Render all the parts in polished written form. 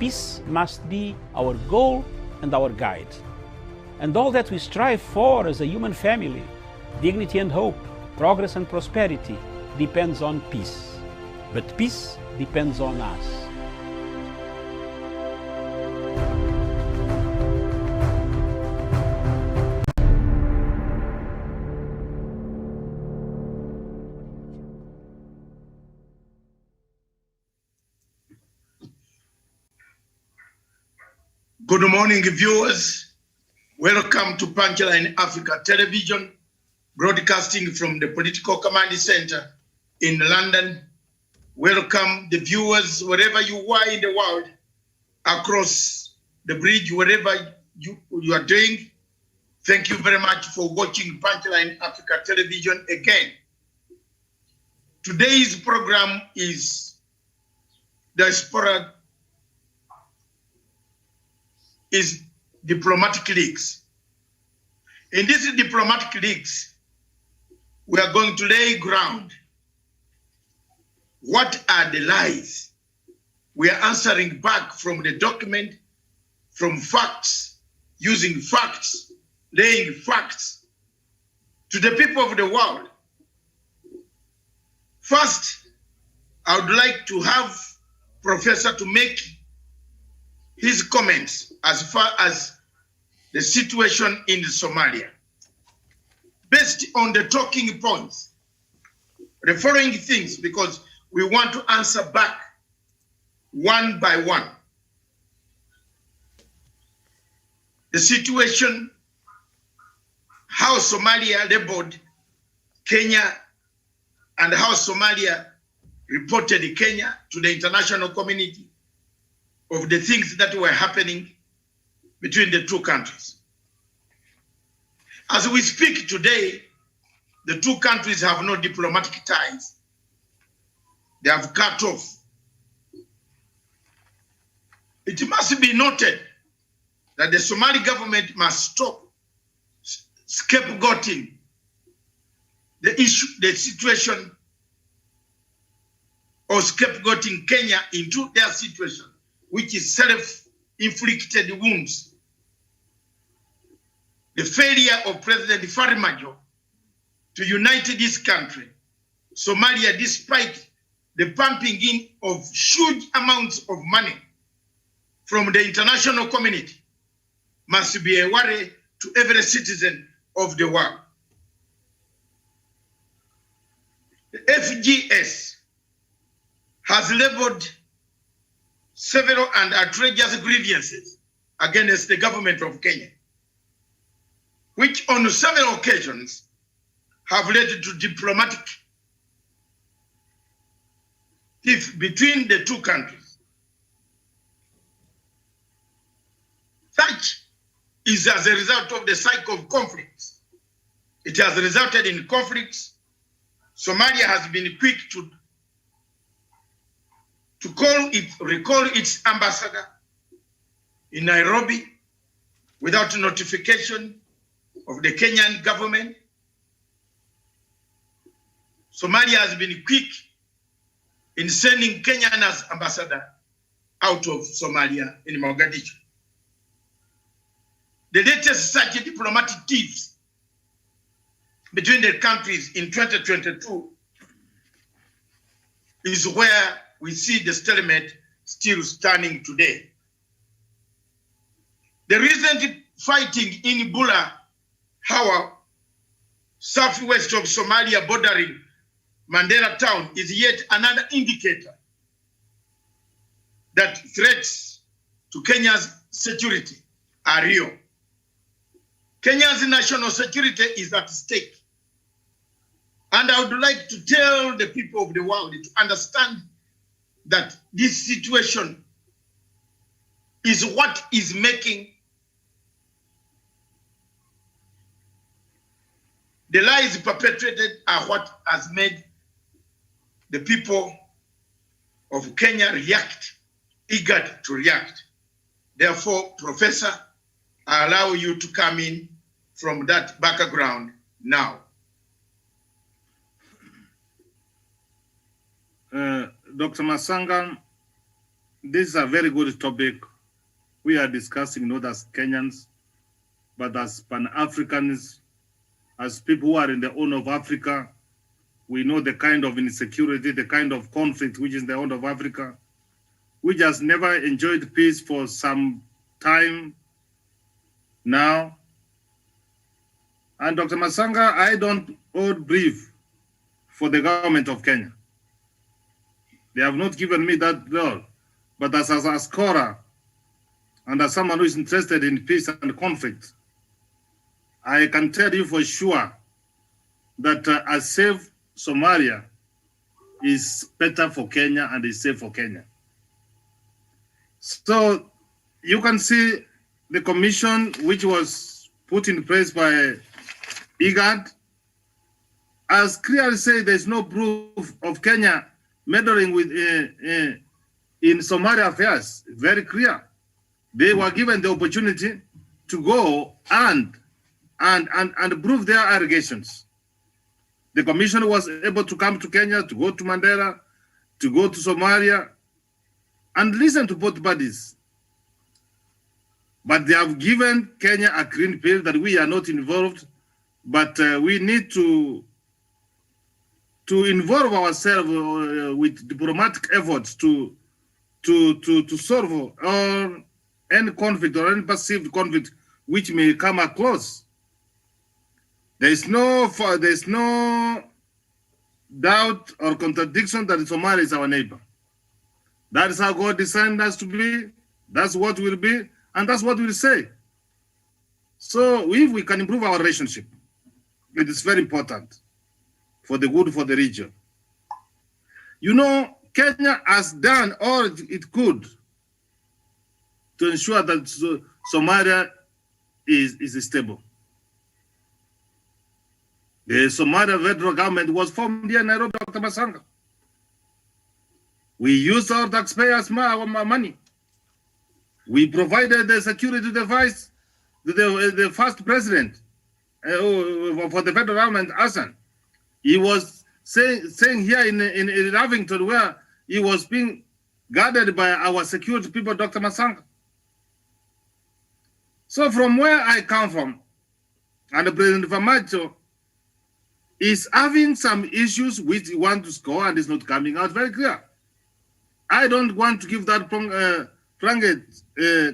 peace must be our goal and our guide. And all that we strive for as a human family, dignity and hope, progress and prosperity, depends on peace. But peace depends on us. Good morning, viewers. Welcome to Punchline Africa Television, broadcasting from the Political Command Center in London. Welcome the viewers wherever you are in the world, across the bridge, wherever you are doing. Thank you very much for watching Punchline Africa Television again. Today's program is Diaspora Diplomatic Leagues. In these diplomatic leagues, we are going to lay ground. What are the lies? We are answering back from the document, from facts, using facts, laying facts to the people of the world. First, I would like to have Professor to make his comments as far as the situation in Somalia. Based on the talking points, the following things, because we want to answer back one by one. The situation, how Somalia labeled Kenya, and how Somalia reported Kenya to the international community of the things that were happening between the two countries. As we speak today, the two countries have no diplomatic ties. They have cut off. It must be noted that the Somali government must stop scapegoating the issue, the situation, or scapegoating Kenya into their situation, which is self-inflicted wounds. The failure of President Farmajo to unite this country, Somalia, despite the pumping in of huge amounts of money from the international community, must be a worry to every citizen of the world. The FGS has leveled several and outrageous grievances against the government of Kenya, which on several occasions have led to diplomatic tiff between the two countries. Such is as a result of the cycle of conflicts. It has resulted in conflicts. Somalia has been quick to recall its ambassador in Nairobi without notification of the Kenyan government. Somalia has been quick in sending Kenya's ambassador out of Somalia in Mogadishu. The latest such diplomatic tiffs between the countries in 2022 is where we see the stalemate still standing today. The recent fighting in Bula Hawa, southwest of Somalia bordering Mandera town, is yet another indicator that threats to Kenya's security are real. Kenya's national security is at stake. And I would like to tell the people of the world to understand that this situation is what is making the lies perpetrated are what has made the people of Kenya react, eager to react. Therefore, Professor, I allow you to come in from that background now. Dr. Masanga, this is a very good topic. We are discussing not as Kenyans, but as Pan-Africans, as people who are in the Horn of Africa. We know the kind of insecurity, the kind of conflict which is in the Horn of Africa, which has never enjoyed peace for some time now. And Dr. Masanga, I don't hold brief for the government of Kenya. They have not given me that role. But as a scholar and as someone who is interested in peace and conflict, I can tell you for sure that a safe Somalia is better for Kenya and is safe for Kenya. So you can see the commission which was put in place by IGAD has clearly said there's no proof of Kenya meddling with in Somalia affairs. Very clear. They were given the opportunity to go and prove their allegations. The commission was able to come to Kenya, to go to Mandera, to go to Somalia, and listen to both parties. But they have given Kenya a green pill that we are not involved, but we need to involve ourselves with diplomatic efforts to solve any conflict or any perceived conflict which may come across. There's no doubt or contradiction that Somalia is our neighbor. That is how God designed us to be. That's what we'll be, and that's what we'll say. So if we can improve our relationship, it is very important for the good for the region. You know, Kenya has done all it could to ensure that Somalia is stable. The Somalia federal government was formed here in Nairobi, Dr. Masanga. We used our taxpayers' money. We provided the security device to the first president for the federal government, Hassan. He was saying here in Lavington, where he was being guarded by our security people, Dr. Masanga. So from where I come from, and President Famacho is having some issues which he wants to score and is not coming out very clear. I don't want to give that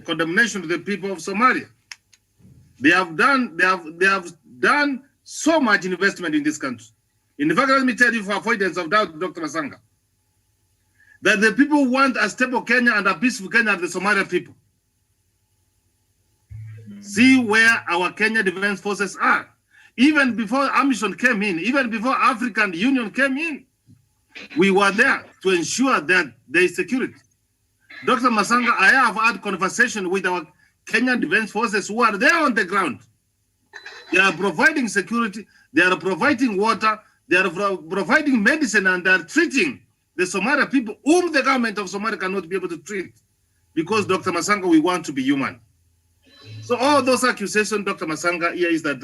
condemnation to the people of Somalia. They have done so much investment in this country. In fact, let me tell you for avoidance of doubt, Dr. Masanga, that the people who want a stable Kenya and a peaceful Kenya are the Somalian people. See where our Kenya Defense Forces are. Even before AMISON came in, even before African Union came in, we were there to ensure that there is security. Dr. Masanga, I have had conversation with our Kenyan Defense Forces who are there on the ground. They are providing security, they are providing water, they are providing medicine, and they are treating the Somali people whom the government of Somalia cannot be able to treat. Because, Dr. Masanga, we want to be human. So all those accusations, Dr. Masanga, here is that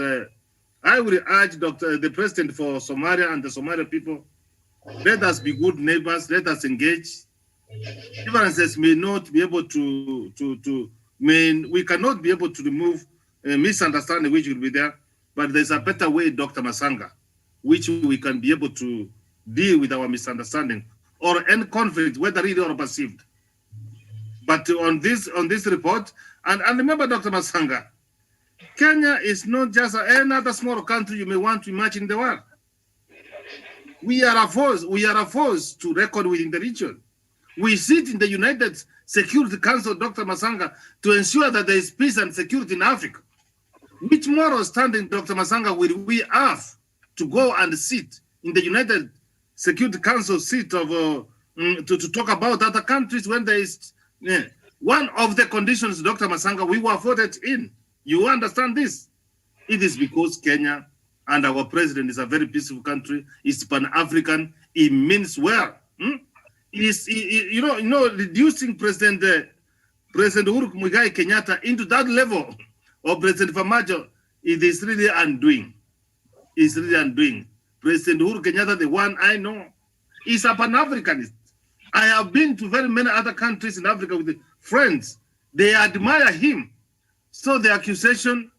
I will urge the president for Somalia and the Somali people, let us be good neighbors, let us engage. Differences may not be able we cannot be able to remove misunderstanding which will be there, but there's a better way, Dr. Masanga, which we can be able to deal with our misunderstanding or any conflict, whether real or perceived. But on this report, and remember, Dr. Masanga, Kenya is not just another small country you may want to imagine in the world. We are a force to record within the region. We sit in the United Security Council, Dr. Masanga, to ensure that there is peace and security in Africa. Which moral standing, Dr. Masanga, will we have to go and sit in the United Security Council seat of to talk about other countries when there is one of the conditions, Dr. Masanga, we were voted in. You understand this? It is because Kenya and our president is a very peaceful country. It's Pan-African. It means well. Reducing President Uhuru Muigai Kenyatta into that level of President Famajo, it is really undoing. It's really undoing. President Uhuru Kenyatta, the one I know, is a Pan-Africanist. I have been to very many other countries in Africa with friends. They admire him. So the accusation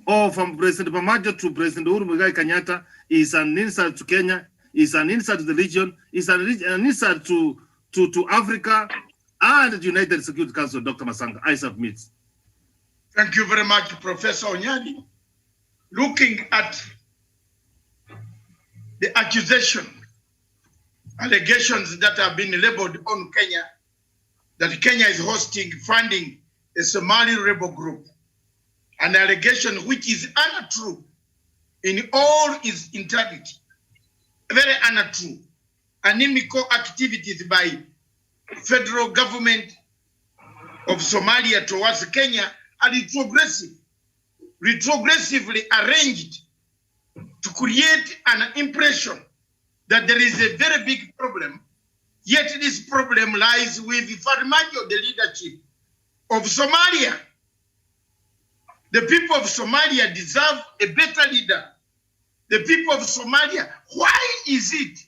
from President Pamajo to President Uhuru Muigai Kenyatta is an insult to Kenya, is an insult to the region, is an insult to Africa and the United Security Council, Dr. Masanga. I submit. Thank you very much, Professor Onyadi. Looking at the allegations that have been labeled on Kenya, that Kenya is funding a Somali rebel group, an allegation which is untrue in all its integrity, very untrue. Inimical activities by federal government of Somalia towards Kenya are retrogressively arranged to create an impression that there is a very big problem, yet this problem lies with Farmajo, the leadership of Somalia. The people of Somalia deserve a better leader. The people of Somalia, why is it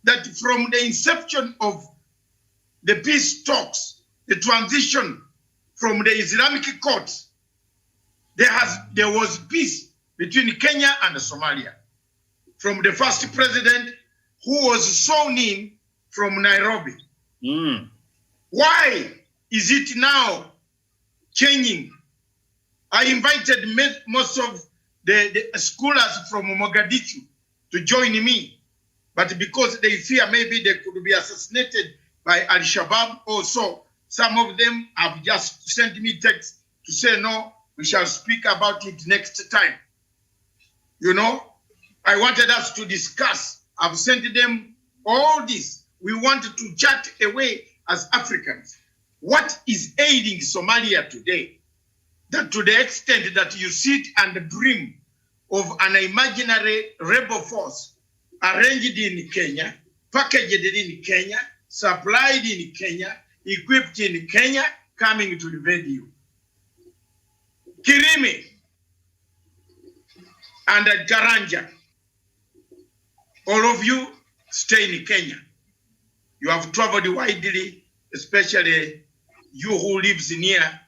that from the inception of the peace talks, the transition from the Islamic courts, there was peace between Kenya and Somalia? From the first president who was sworn in from Nairobi. Why is it now changing? I invited most of the scholars from Mogadishu to join me, but because they fear maybe they could be assassinated by Al-Shabaab or so, some of them have just sent me text to say, no, we shall speak about it next time. You know, I wanted us to discuss. I've sent them all this. We want to chat away as Africans. What is aiding Somalia today? That to the extent that you sit and dream of an imaginary rebel force arranged in Kenya, packaged in Kenya, supplied in Kenya, equipped in Kenya, coming to invade you. Kirimi and Garanja, all of you stay in Kenya. You have traveled widely, especially you who lives near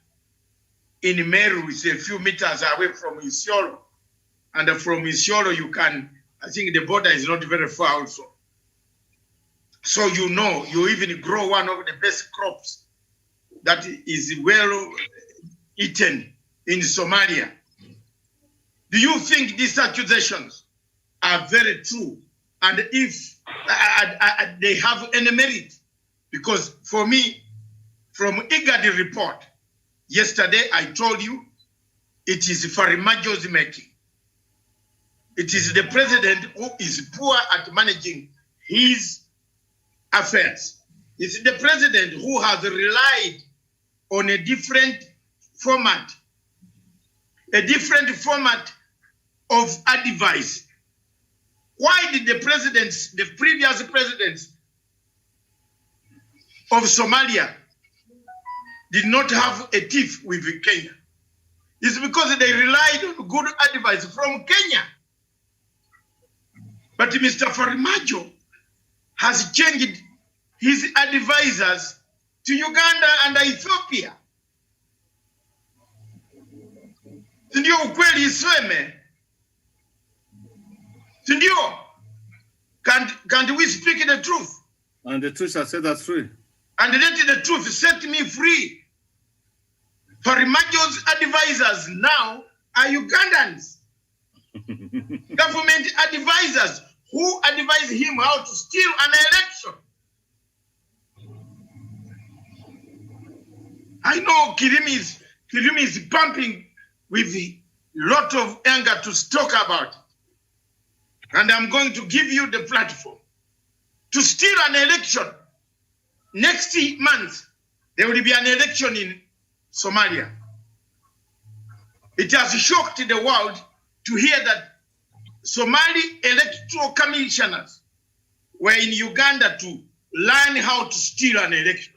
in Meru, is a few meters away from Isiolo. And from Isiolo, you can, I think the border is not very far also. So you know, you even grow one of the best crops that is well eaten in Somalia. Do you think these accusations are very true? And if they have any merit? Because for me, from IGAD report, yesterday I told you, it is Farimajo's making. It is the president who is poor at managing his affairs. It's the president who has relied on a different format of advice. Why did the previous presidents of Somalia did not have a tiff with Kenya? It's because they relied on good advice from Kenya. But Mr. Farimajo has changed his advisors to Uganda and Ethiopia. Sindio ukweli iseme? Sindio? Can't we speak the truth? And the truth shall set us free. And let the truth set me free. Farimajo's advisors now are Ugandans. Government advisors who advise him how to steal an election. I know Kirimi is pumping with a lot of anger to talk about it. And I'm going to give you the platform to steal an election. Next month, there will be an election in Somalia. It has shocked the world to hear that Somali electoral commissioners were in Uganda to learn how to steal an election.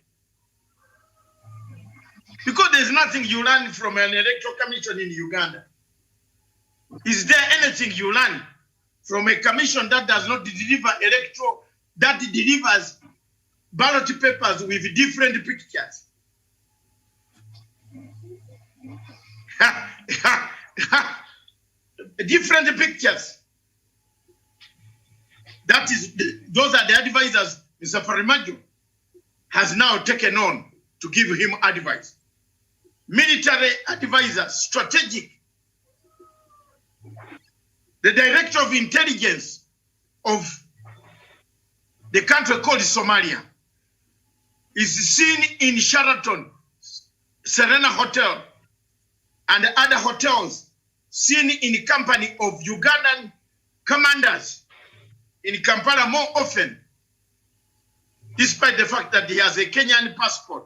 Because there's nothing you learn from an electoral commission in Uganda. Is there anything you learn from a commission that does not deliver that delivers ballot papers with different pictures. Different pictures. That is, those are the advisors Mr. Farmajo has now taken on to give him advice. Military advisor, strategic. The director of intelligence of the country called Somalia is seen in Sheraton, Serena Hotel, and other hotels, seen in company of Ugandan commanders in Kampala more often, despite the fact that he has a Kenyan passport,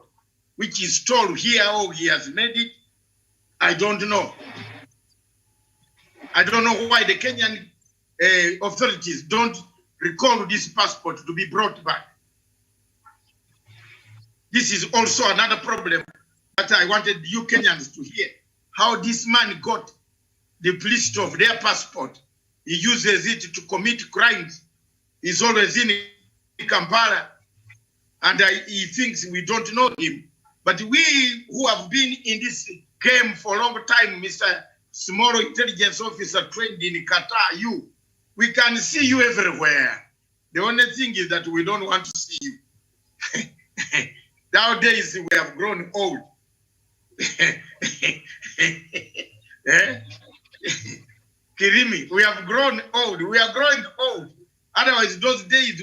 which is told here or he has made it. I don't know. I don't know why the Kenyan authorities don't recall this passport to be brought back. This is also another problem that I wanted you Kenyans to hear. How this man got the list of their passport. He uses it to commit crimes. He's always in Kampala. And he thinks we don't know him. But we who have been in this game for a long time, Mr. Small Intelligence Officer trained in Qatar, we can see you everywhere. The only thing is that we don't want to see you. Nowadays, we have grown old. Kirimi, we have grown old. We are growing old. Otherwise, those days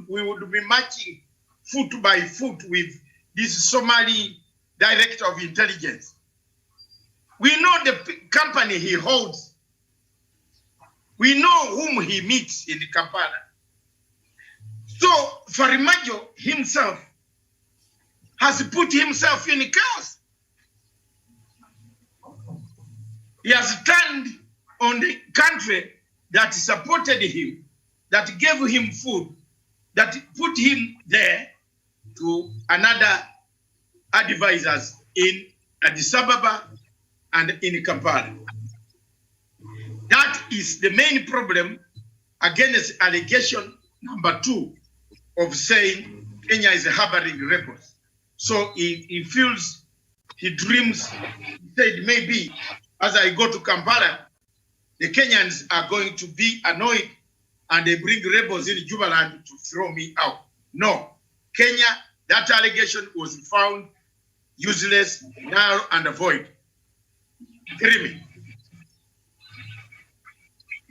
we would be matching foot by foot with this Somali director of intelligence. We know the company he holds. We know whom he meets in Kampala. So Farmajo himself has put himself in chaos. He has turned on the country that supported him, that gave him food, that put him there to another advisors in Addis Ababa and in Kampala. That is the main problem against allegation number 2 of saying Kenya is harboring rebels. So he feels, he dreams, he said maybe as I go to Kampala, the Kenyans are going to be annoyed and they bring rebels in Jubaland to throw me out. No, Kenya, that allegation was found useless, null and void.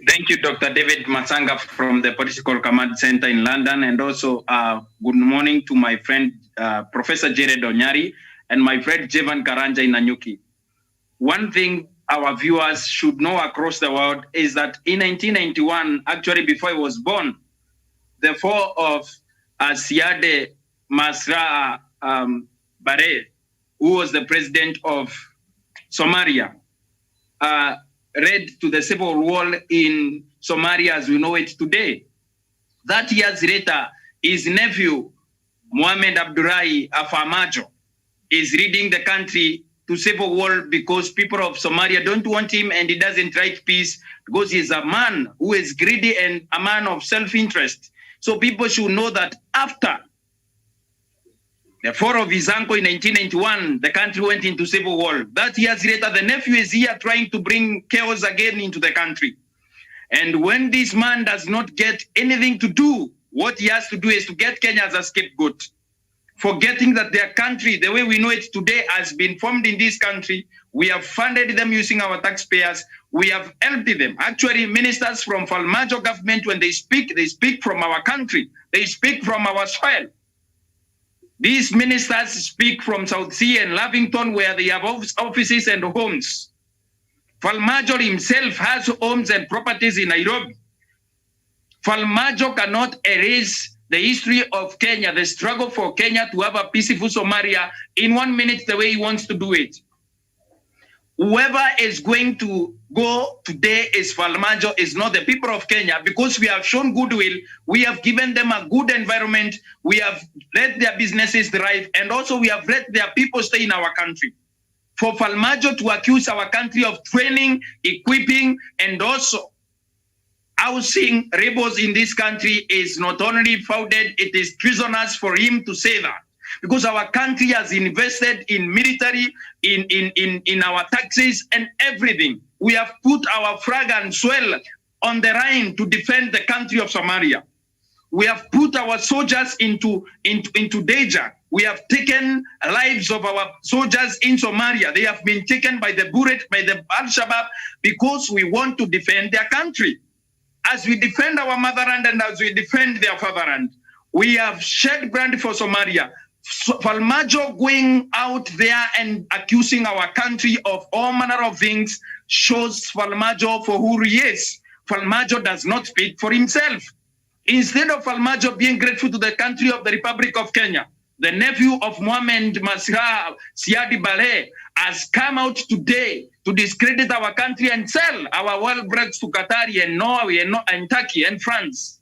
Thank you, Dr. David Masanga from the Political Command Center in London, and also good morning to my friend Professor Jared Onyari and my friend Jevan Karanja in Nanyuki. One thing our viewers should know across the world is that in 1991, actually before I was born, the fall of Siade Masra Bare, who was the president of Somalia, led to the civil war in Somalia as we know it today. That years later, his nephew, Mohamed Abdullahi Farmajo, is leading the country to civil war because people of Somalia don't want him and he doesn't like peace because he's a man who is greedy and a man of self-interest. So people should know that after the fall of his uncle in 1991, the country went into civil war. That years later, the nephew is here trying to bring chaos again into the country. And when this man does not get anything to do, what he has to do is to get Kenya as a scapegoat, forgetting that their country, the way we know it today, has been formed in this country. We have funded them using our taxpayers. We have helped them. Actually, ministers from Farmajo government, when they speak from our country. They speak from our soil. These ministers speak from South Sea and Lavington, where they have offices and homes. Farmajo himself has homes and properties in Nairobi. Farmajo cannot erase the history of Kenya, the struggle for Kenya to have a peaceful Somalia in 1 minute the way he wants to do it. Whoever is going to go today is Farmajo, is not the people of Kenya, because we have shown goodwill, we have given them a good environment, we have let their businesses thrive, and also we have let their people stay in our country. For Farmajo to accuse our country of training, equipping, and also housing rebels in this country is not only founded, it is treasonous for him to say that. Because our country has invested in military, in our taxes and everything. We have put our flag and soil on the Rhine to defend the country of Somalia. We have put our soldiers into danger. We have taken lives of our soldiers in Somalia. They have been taken by the Al-Shabaab because we want to defend their country. As we defend our motherland and as we defend their fatherland, we have shed blood for Somalia. So Farmajo going out there and accusing our country of all manner of things shows Farmajo for who he is. Farmajo does not speak for himself. Instead of Farmajo being grateful to the country of the Republic of Kenya, the nephew of Mohamed Masra Siadi Baleh has come out today to discredit our country and sell our oil breaks to Qatar and Norway and Turkey and France.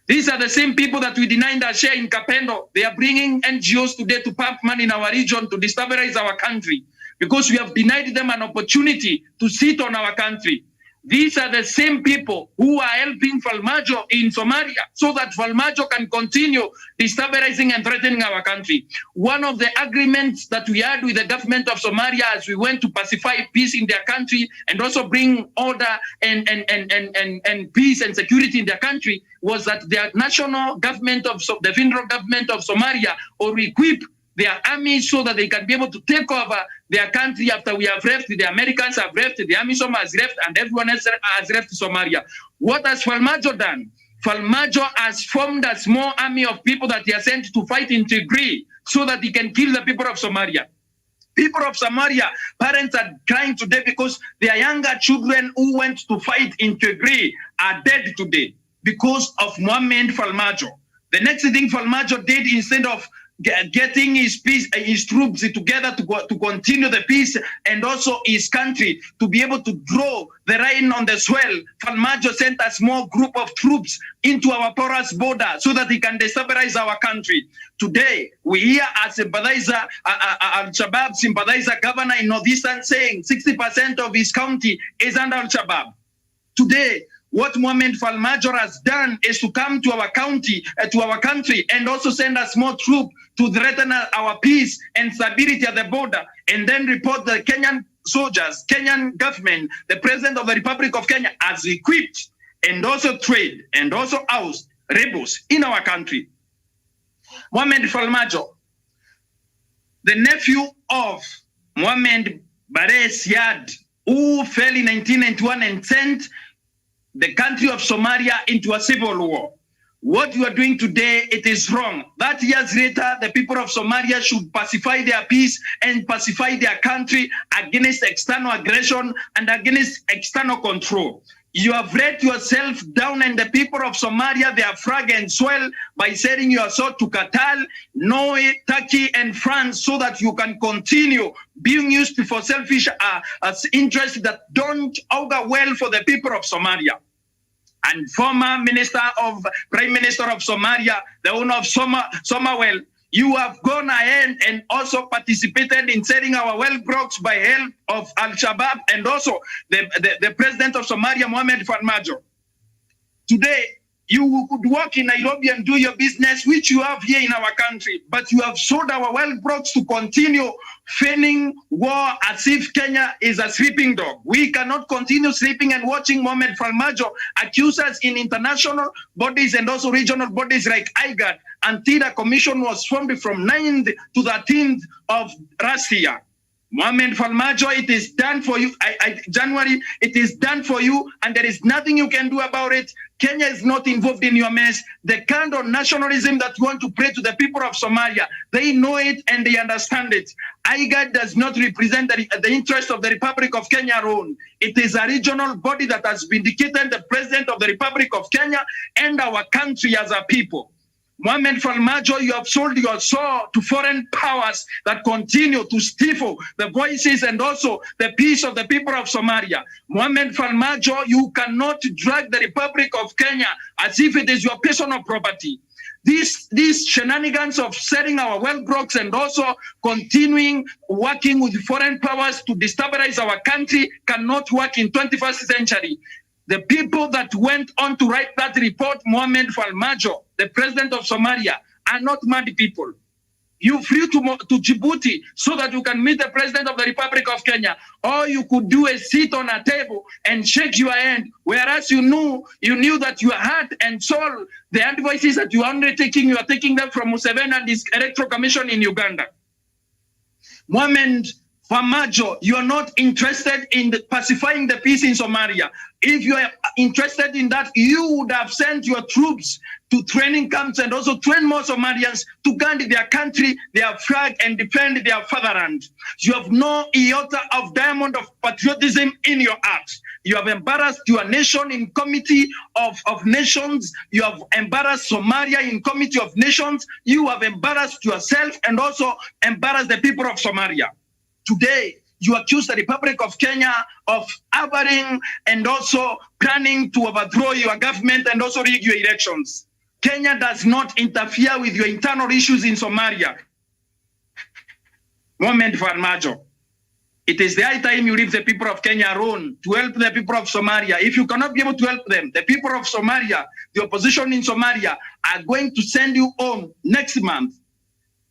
These are the same people that we denied our share in Capendo. They are bringing NGOs today to pump money in our region to destabilize our country because we have denied them an opportunity to sit on our country. These are the same people who are helping Farmajo in Somalia so that Farmajo can continue destabilizing and threatening our country. One of the agreements that we had with the government of Somalia as we went to pacify peace in their country and also bring order and peace and security in their country was that their national government of the federal government of Somalia or equip their army so that they can be able to take over their country after we have left, the Americans have left, the AMISOM has left, and everyone else has left Somalia. What has Farmajo done? Farmajo has formed a small army of people that he has sent to fight in Tigray so that he can kill the people of Somalia. People of Somalia, parents are crying today because their younger children who went to fight in Tigray are dead today because of Mohamed Farmajo. The next thing Farmajo did, instead of getting his troops together to continue the peace and also his country to be able to draw the rain on the swell, Farmajo sent a small group of troops into our porous border so that he can destabilize our country. Today, we hear a sympathizer, Al-Shabaab sympathizer governor in Northeastern saying 60% of his county is under Al-Shabaab. Today, what Mohamed Farmajo has done is to come to our county, to our country, and also send a small troop to threaten our peace and stability at the border, and then report the Kenyan soldiers, Kenyan government, the president of the Republic of Kenya has equipped and also trained and also housed rebels in our country. Mohamed Farmajo, the nephew of Mohamed Barre Siad, who fell in 1991 and sent the country of Somalia into a civil war. What you are doing today, it is wrong. 30 years later, the people of Somalia should pacify their peace and pacify their country against external aggression and against external control. You have let yourself down, and the people of Somalia, they are flag and soil by selling your soul to Qatar, Norway, Turkey, and France so that you can continue being used for selfish interests that don't augur well for the people of Somalia. And former Prime Minister of Somalia, the owner of Somalia'S, you have gone ahead and also participated in selling our well blocks by help of Al-Shabaab and also the president of Somalia, Mohamed Farmajo. Today, you could work in Nairobi and do your business, which you have here in our country, but you have sold our well blocks to continue feigning war as if Kenya is a sleeping dog. We cannot continue sleeping and watching Mohamed Farmajo accuse us in international bodies and also regional bodies like IGAD until a commission was formed from 9th to 13th of last year. Mohamed Farmajo, it is done for you. January, it is done for you, and there is nothing you can do about it. Kenya is not involved in your mess. The kind of nationalism that you want to pray to the people of Somalia, they know it and they understand it. IGAD does not represent the interest of the Republic of Kenya alone. It is a regional body that has vindicated the President of the Republic of Kenya and our country as a people. Mohamed Farmajo, you have sold your soul to foreign powers that continue to stifle the voices and also the peace of the people of Somalia. Mohamed Farmajo, you cannot drag the Republic of Kenya as if it is your personal property. These shenanigans of selling our well blocks and also continuing working with foreign powers to destabilize our country cannot work in 21st century. The people that went on to write that report, Mohamed Farmajo, the president of Somalia, are not mad people. You flew to Djibouti so that you can meet the president of the Republic of Kenya. Or you could do a sit on a table and shake your hand, whereas you knew that your heart and soul, the advices that you are undertaking, you are taking them from Museveni and his electoral commission in Uganda. Mohamed Farmajo, you are not interested in pacifying the peace in Somalia. If you are interested in that, you would have sent your troops to training camps and also train more Somalians to guard their country, their flag, and defend their fatherland. You have no iota of diamond of patriotism in your heart. You have embarrassed your nation in Committee of Nations. You have embarrassed Somalia in Committee of Nations. You have embarrassed yourself and also embarrassed the people of Somalia. Today, you accuse the Republic of Kenya of harboring and also planning to overthrow your government and also rig your elections. Kenya does not interfere with your internal issues in Somalia. Mohamed Farmajo, it is the high time you leave the people of Kenya alone to help the people of Somalia. If you cannot be able to help them, the people of Somalia, the opposition in Somalia, are going to send you home next month.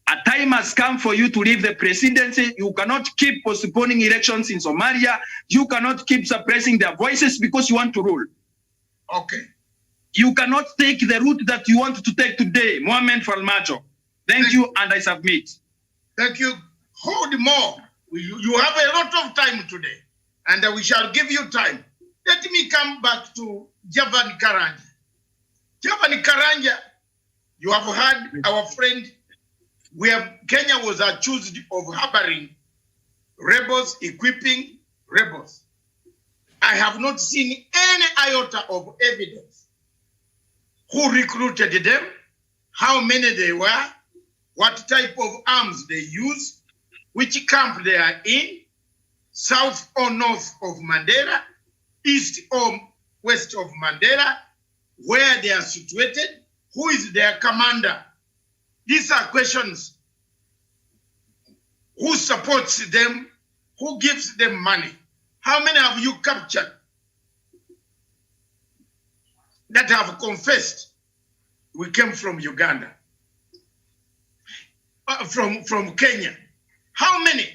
A time has come for you to leave the presidency. You cannot keep postponing elections in Somalia. You cannot keep suppressing their voices because you want to rule. Okay. You cannot take the route that you want to take today, Mohamed Farmajo. Thank you, and I submit. Thank you. Hold more. You have a lot of time today, and we shall give you time. Let me come back to Javan Karanja. Javan Karanja, you have heard our friend, Kenya was accused of harboring rebels, equipping rebels. I have not seen any iota of evidence. Who recruited them, how many they were, what type of arms they use, which camp they are in, south or north of Mandela, east or west of Mandela, where they are situated, who is their commander. These are questions. Who supports them? Who gives them money? How many have you captured that have confessed we came from Uganda, from Kenya? How many?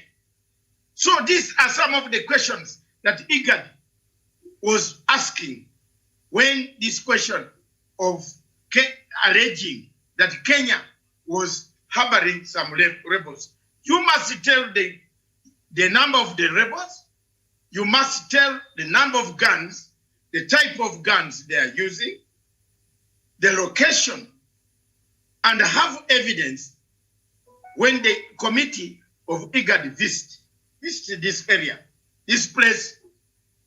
So these are some of the questions that IGAD was asking when this question of alleging that Kenya was harboring some rebels. You must tell the number of the rebels. You must tell the number of guns, the type of guns they are using, the location, and have evidence when the committee of IGAD visited this area. This place,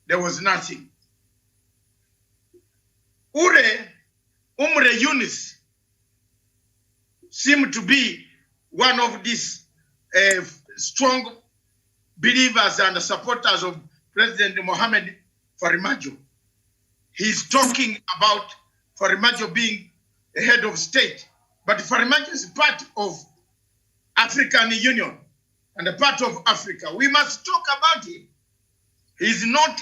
there was nothing. Umre Yunus seemed to be one of these strong believers and supporters of President Mohamed Farmajo. He's talking about Farmajo being the head of state, but Farmajo is part of African Union and a part of Africa. We must talk about him. He's not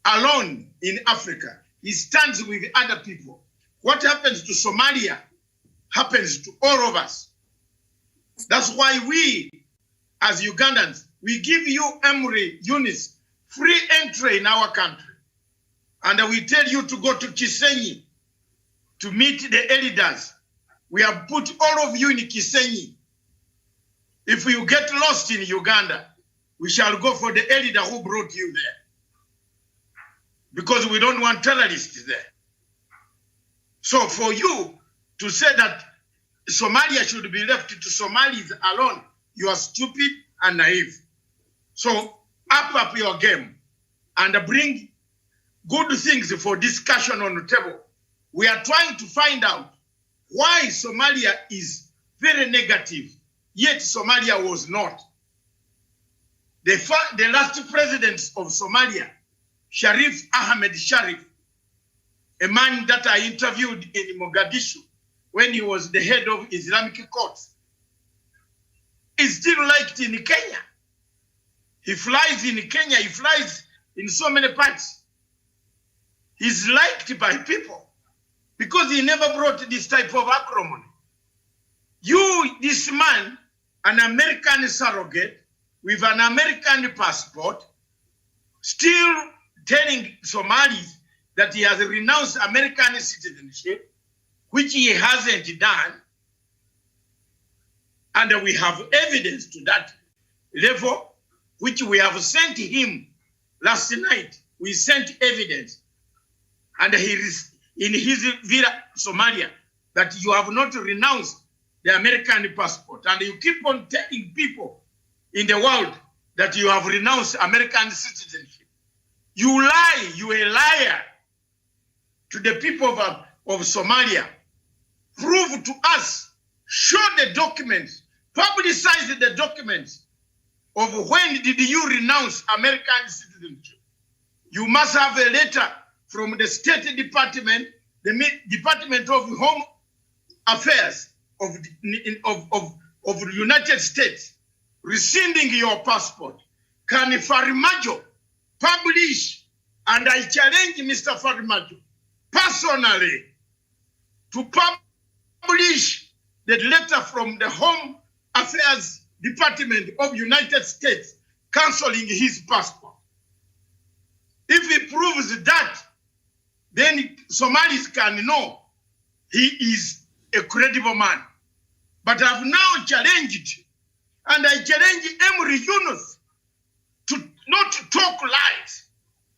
alone in Africa. He stands with other people. What happens to Somalia happens to all of us. That's why we, as Ugandans, we give you Emre Yunus free entry in our country. And we tell you to go to Kisenyi to meet the elders. We have put all of you in Kisenyi. If you get lost in Uganda, we shall go for the elder who brought you there. Because we don't want terrorists there. So for you to say that Somalia should be left to Somalis alone, you are stupid and naive. So up your game and bring good things for discussion on the table. We are trying to find out why Somalia is very negative, yet Somalia was not. The last president of Somalia, Sharif Ahmed Sharif, a man that I interviewed in Mogadishu when he was the head of Islamic courts, is still liked in Kenya. He flies in Kenya, he flies in so many parts. He's liked by people because he never brought this type of acrimony. You, this man, an American surrogate with an American passport, still telling Somalis that he has renounced American citizenship, which he hasn't done, and we have evidence to that level, which we have sent him last night. We sent evidence, and he is in his villa, Somalia, that you have not renounced the American passport, and you keep on telling people in the world that you have renounced American citizenship. You lie, you a liar to the people of Somalia. Prove to us, show the documents, publicize the documents of when did you renounce American citizenship. You must have a letter from the State Department, the Department of Home Affairs of the United States, rescinding your passport. Can Farimajo publish, and I challenge Mr. Farimajo personally to publish the letter from the Home Affairs Department of United States canceling his passport. If he proves that, then Somalis can know he is a credible man. But I've now challenged, and I challenge Emory Yunus to not talk lies,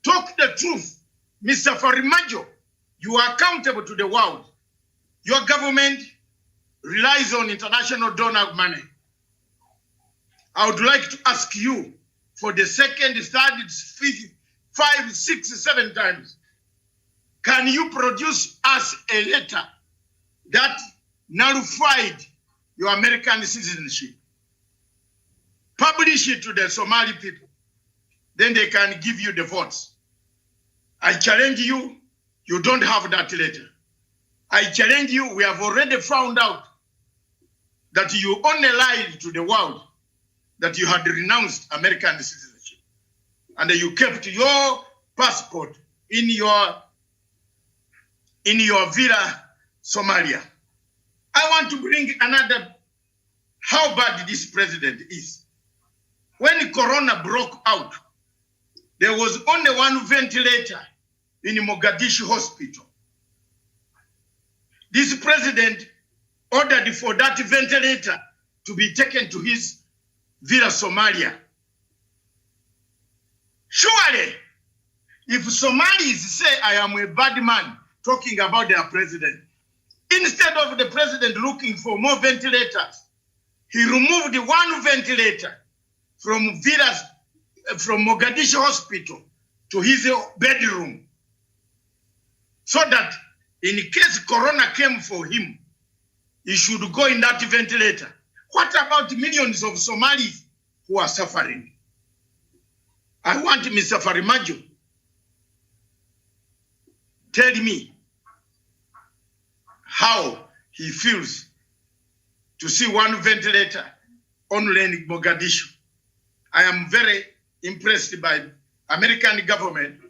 talk the truth. Mr. Farimajo, you are accountable to the world. Your government relies on international donor money. I would like to ask you for the second, third, fifth, 5, 6, 7 times, can you produce us a letter that nullified your American citizenship? Publish it to the Somali people. Then they can give you the votes. I challenge you, you don't have that letter. I challenge you, we have already found out that you only lied to the world that you had renounced American citizenship. And you kept your passport in your villa, Somalia. I want to bring another, how bad this president is. When Corona broke out, there was only one ventilator in Mogadishu hospital. This president ordered for that ventilator to be taken to his villa, Somalia. Surely, if Somalis say I am a bad man talking about their president, instead of the president looking for more ventilators, he removed one ventilator from villas, from Mogadishu hospital to his bedroom, so that in case Corona came for him, he should go in that ventilator. What about millions of Somalis who are suffering? I want Mr. Farimajo, tell me how he feels to see one ventilator only in Mogadishu. I am very impressed by American government.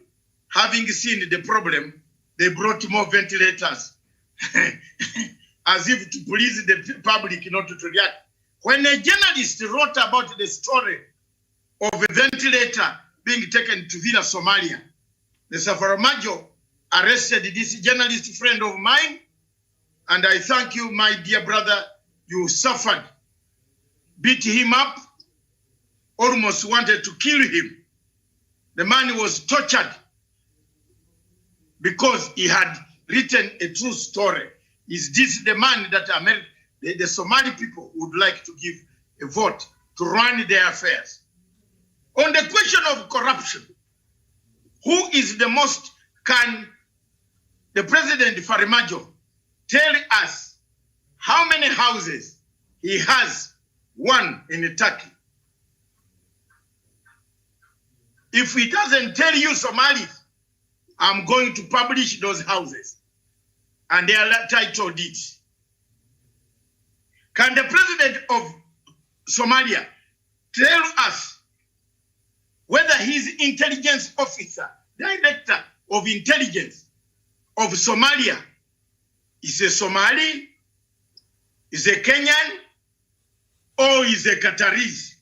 Having seen the problem, they brought more ventilators as if to please the public not to react. When a journalist wrote about the story of a ventilator being taken to Villa, Somalia, Mr. Farimajo arrested this journalist friend of mine, and I thank you, my dear brother. You suffered, beat him up, almost wanted to kill him. The man was tortured because he had written a true story. Is this the man that the Somali people would like to give a vote to run their affairs? On the question of corruption, who is the most, can the President Farimajo tell us how many houses he has won in Turkey? If he doesn't tell you, Somalis, I'm going to publish those houses and their title deeds. Can the president of Somalia tell us whether his intelligence officer, director of intelligence of Somalia is a Somali, is a Kenyan, or is a Qataris?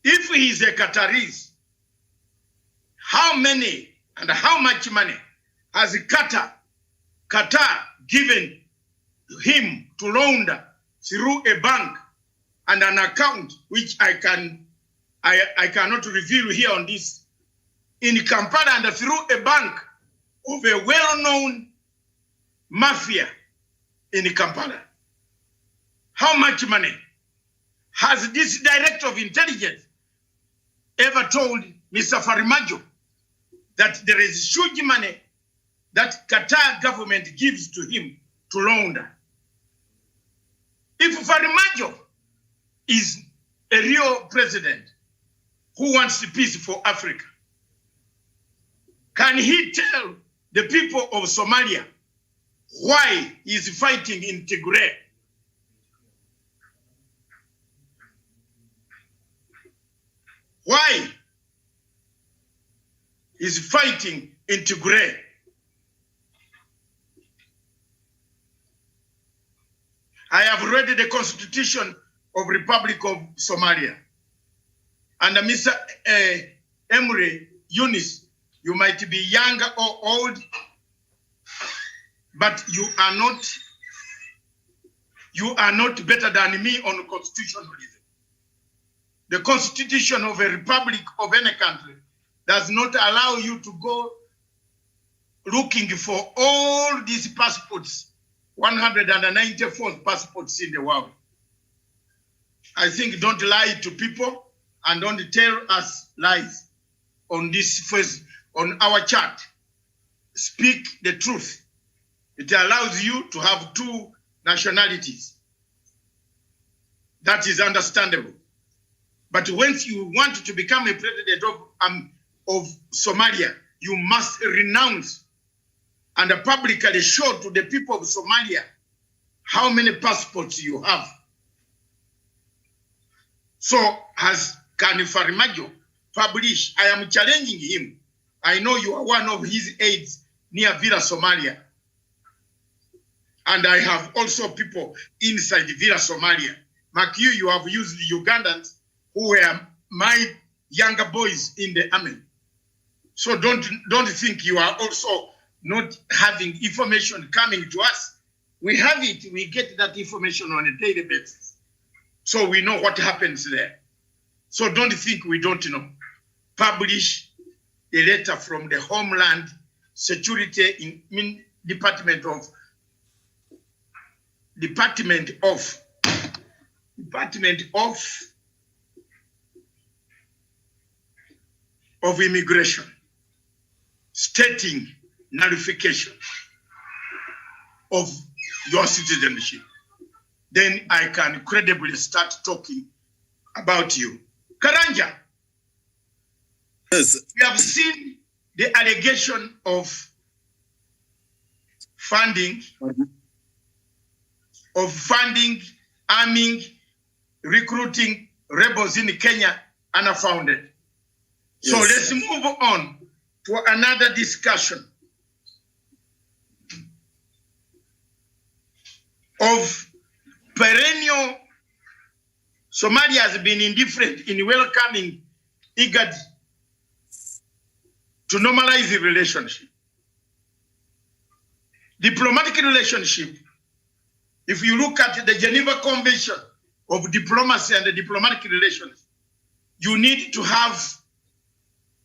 If he is a Qataris, how many and how much money has Qatar given him to launder through a bank and an account which I cannot reveal here on this, in Kampala, and through a bank of a well-known mafia in Kampala? How much money has this director of intelligence ever told Mr. Farimajo that there is huge money that Qatar government gives to him to launder? If Farimajo is a real president who wants peace for Africa, can he tell the people of Somalia why he is fighting in Tigray? Why is fighting in Tigray? I have read the Constitution of Republic of Somalia. And Mr. Emre Yunus, you might be young or old, but you are not better than me on constitutionalism. The Constitution of a republic of any country does not allow you to go looking for all these passports, 194 passports in the world. I think don't lie to people and don't tell us lies on this on our chat. Speak the truth. It allows you to have 2 nationalities. That is understandable. But once you want to become a president of Somalia, you must renounce and publicly show to the people of Somalia how many passports you have. So has Kani Farimajo published? I am challenging him. I know you are one of his aides near Villa Somalia. And I have also people inside Villa Somalia. Mark, you have used the Ugandans who were my younger boys in the army. So don't think you are also not having information coming to us. We have it, we get that information on a daily basis. So we know what happens there. So don't think we don't know. Publish a letter from the Homeland Security Department of Immigration, stating nullification of your citizenship. Then I can credibly start talking about you. Karanja, yes. We have seen the allegation of funding, arming, recruiting rebels in Kenya unfounded. Yes. So let's move on to another discussion of perennial. Somalia has been indifferent in welcoming IGAD to normalize the relationship. Diplomatic relationship, if you look at the Geneva Convention of Diplomacy and the Diplomatic Relations, you need to have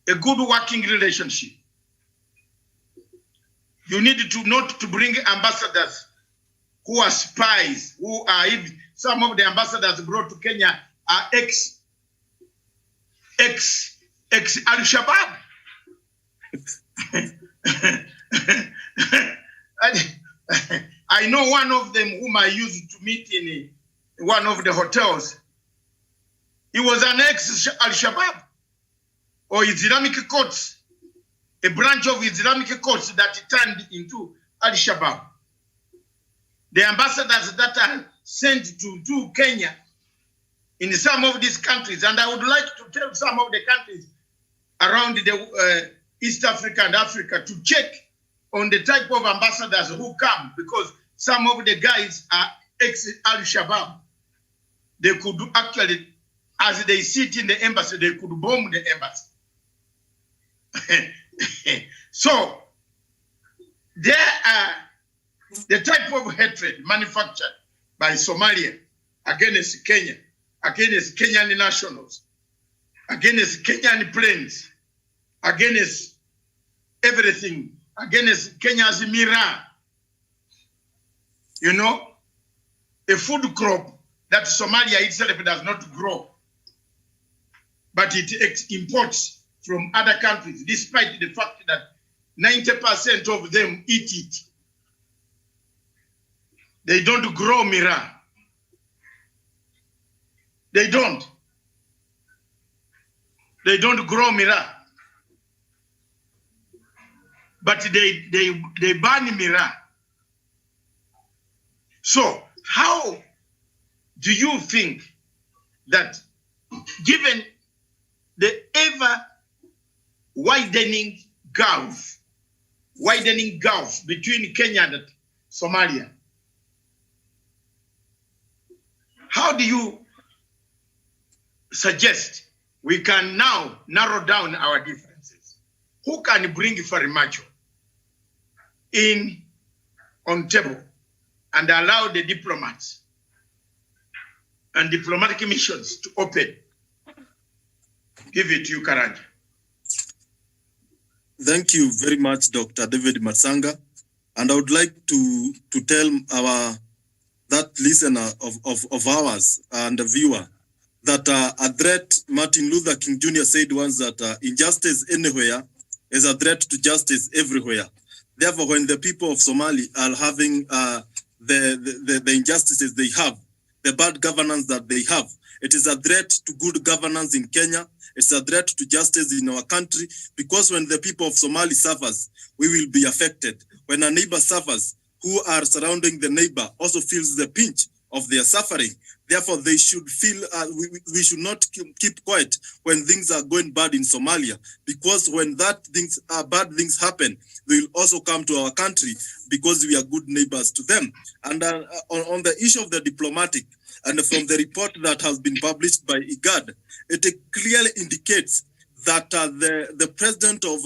a good working relationship. You need to not to bring ambassadors who are spies, who are, some of the ambassadors brought to Kenya are ex-Al-Shabaab. I know one of them whom I used to meet in one of the hotels. He was an ex-Al-Shabaab or Islamic courts, a branch of Islamic courts that turned into Al-Shabaab. The ambassadors that are sent to Kenya in some of these countries, and I would like to tell some of the countries around East Africa and Africa to check on the type of ambassadors who come, because some of the guys are ex-Al-Shabaab. They could actually, as they sit in the embassy, they could bomb the embassy. So, there are the type of hatred manufactured by Somalia against Kenya, against Kenyan nationals, against Kenyan planes, against everything, against Kenya's mirror. You know, a food crop that Somalia itself does not grow, but it imports from other countries, despite the fact that 90% of them eat it. They don't grow mirror. They don't. They don't grow mirror. But they burn mirror. So how do you think that, given the ever widening gulf between Kenya and Somalia, how do you suggest we can now narrow down our differences? Who can bring Farmajo in on table and allow the diplomats and diplomatic missions to open? Give it to you, Karanja. Thank you very much, Dr. David Matsanga. And I would like to tell that listener of ours and the viewer that a threat, Martin Luther King Jr. said once that injustice anywhere is a threat to justice everywhere. Therefore, when the people of Somali are having the injustices they have, the bad governance that they have, it is a threat to good governance in Kenya. It's a threat to justice in our country, because when the people of Somali suffers, we will be affected. When a neighbor suffers, who are surrounding the neighbor also feels the pinch of their suffering. Therefore, they should feel, we should not keep quiet when things are going bad in Somalia, because when bad things happen, they will also come to our country because we are good neighbors to them. And on the issue of the diplomatic, and from the report that has been published by IGAD, it clearly indicates that the president of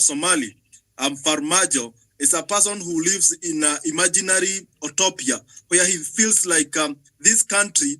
Somali, Farmajo, is a person who lives in an imaginary utopia where he feels like this country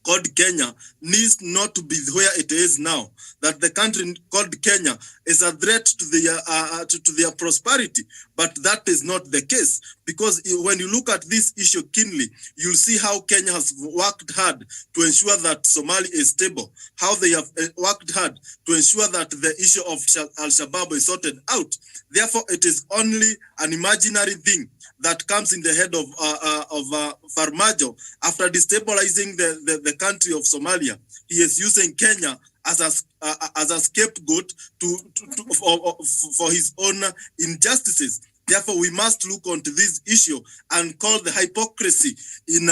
called Kenya needs not to be where it is now. That the country called Kenya is a threat to their prosperity, but that is not the case, because when you look at this issue keenly, you'll see how Kenya has worked hard to ensure that Somalia is stable, how they have worked hard to ensure that the issue of Al-Shabaab is sorted out. Therefore, it is only an imaginary thing that comes in the head of Farmajo after destabilizing the country of Somalia. He is using Kenya as a scapegoat for his own injustices. Therefore, we must look onto this issue and call the hypocrisy in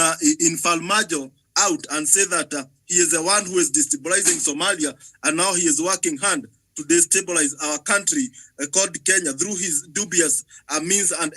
Farmajo out and say that he is the one who is destabilizing Somalia, and now he is working hard to destabilize our country called Kenya through his dubious means and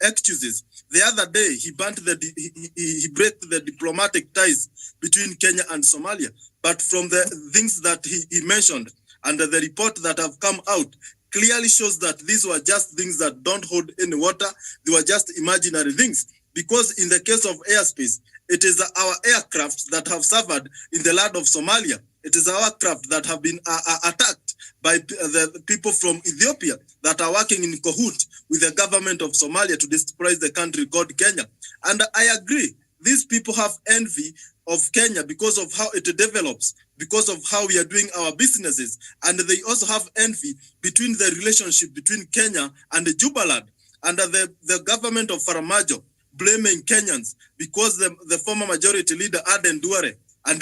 excuses. The other day, he broke the diplomatic ties between Kenya and Somalia. But from the things that he mentioned and the report that have come out clearly shows that these were just things that don't hold any water. They were just imaginary things. Because in the case of airspace, it is our aircraft that have suffered in the land of Somalia. It is our craft that have been attacked by the people from Ethiopia that are working in cahoot with the government of Somalia to destabilize the country called Kenya. And I agree, these people have envy of Kenya because of how it develops, because of how we are doing our businesses. And they also have envy between the relationship between Kenya and Jubaland. And the government of Farmajo blaming Kenyans because the former majority leader Aden Duare and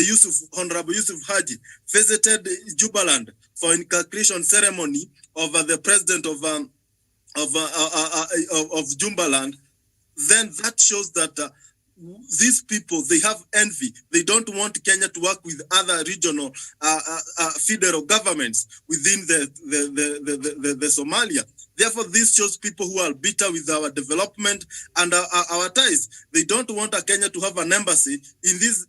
Honorable Yusuf Haji visited Jubaland for inculcation ceremony of the president of Jubaland. Then that shows that these people, they have envy. They don't want Kenya to work with other regional federal governments within the Somalia. Therefore, this shows people who are bitter with our development and our ties. They don't want Kenya to have an embassy in this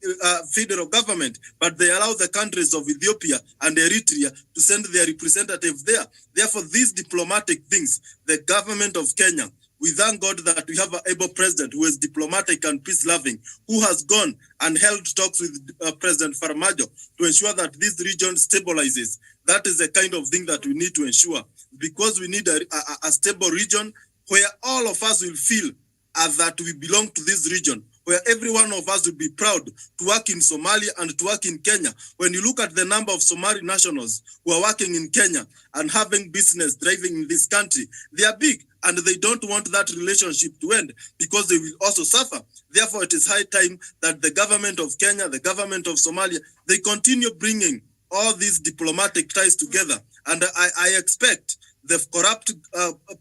federal government, but they allow the countries of Ethiopia and Eritrea to send their representatives there. Therefore, these diplomatic things, the government of Kenya, we thank God that we have an able president who is diplomatic and peace-loving, who has gone and held talks with President Farmajo to ensure that this region stabilizes. That is the kind of thing that we need to ensure, because we need a stable region where all of us will feel that we belong to this region, where every one of us will be proud to work in Somalia and to work in Kenya. When you look at the number of Somali nationals who are working in Kenya and having business driving in this country, they are big, and they don't want that relationship to end because they will also suffer. Therefore, it is high time that the government of Kenya, the government of Somalia, they continue bringing all these diplomatic ties together. And I expect the corrupt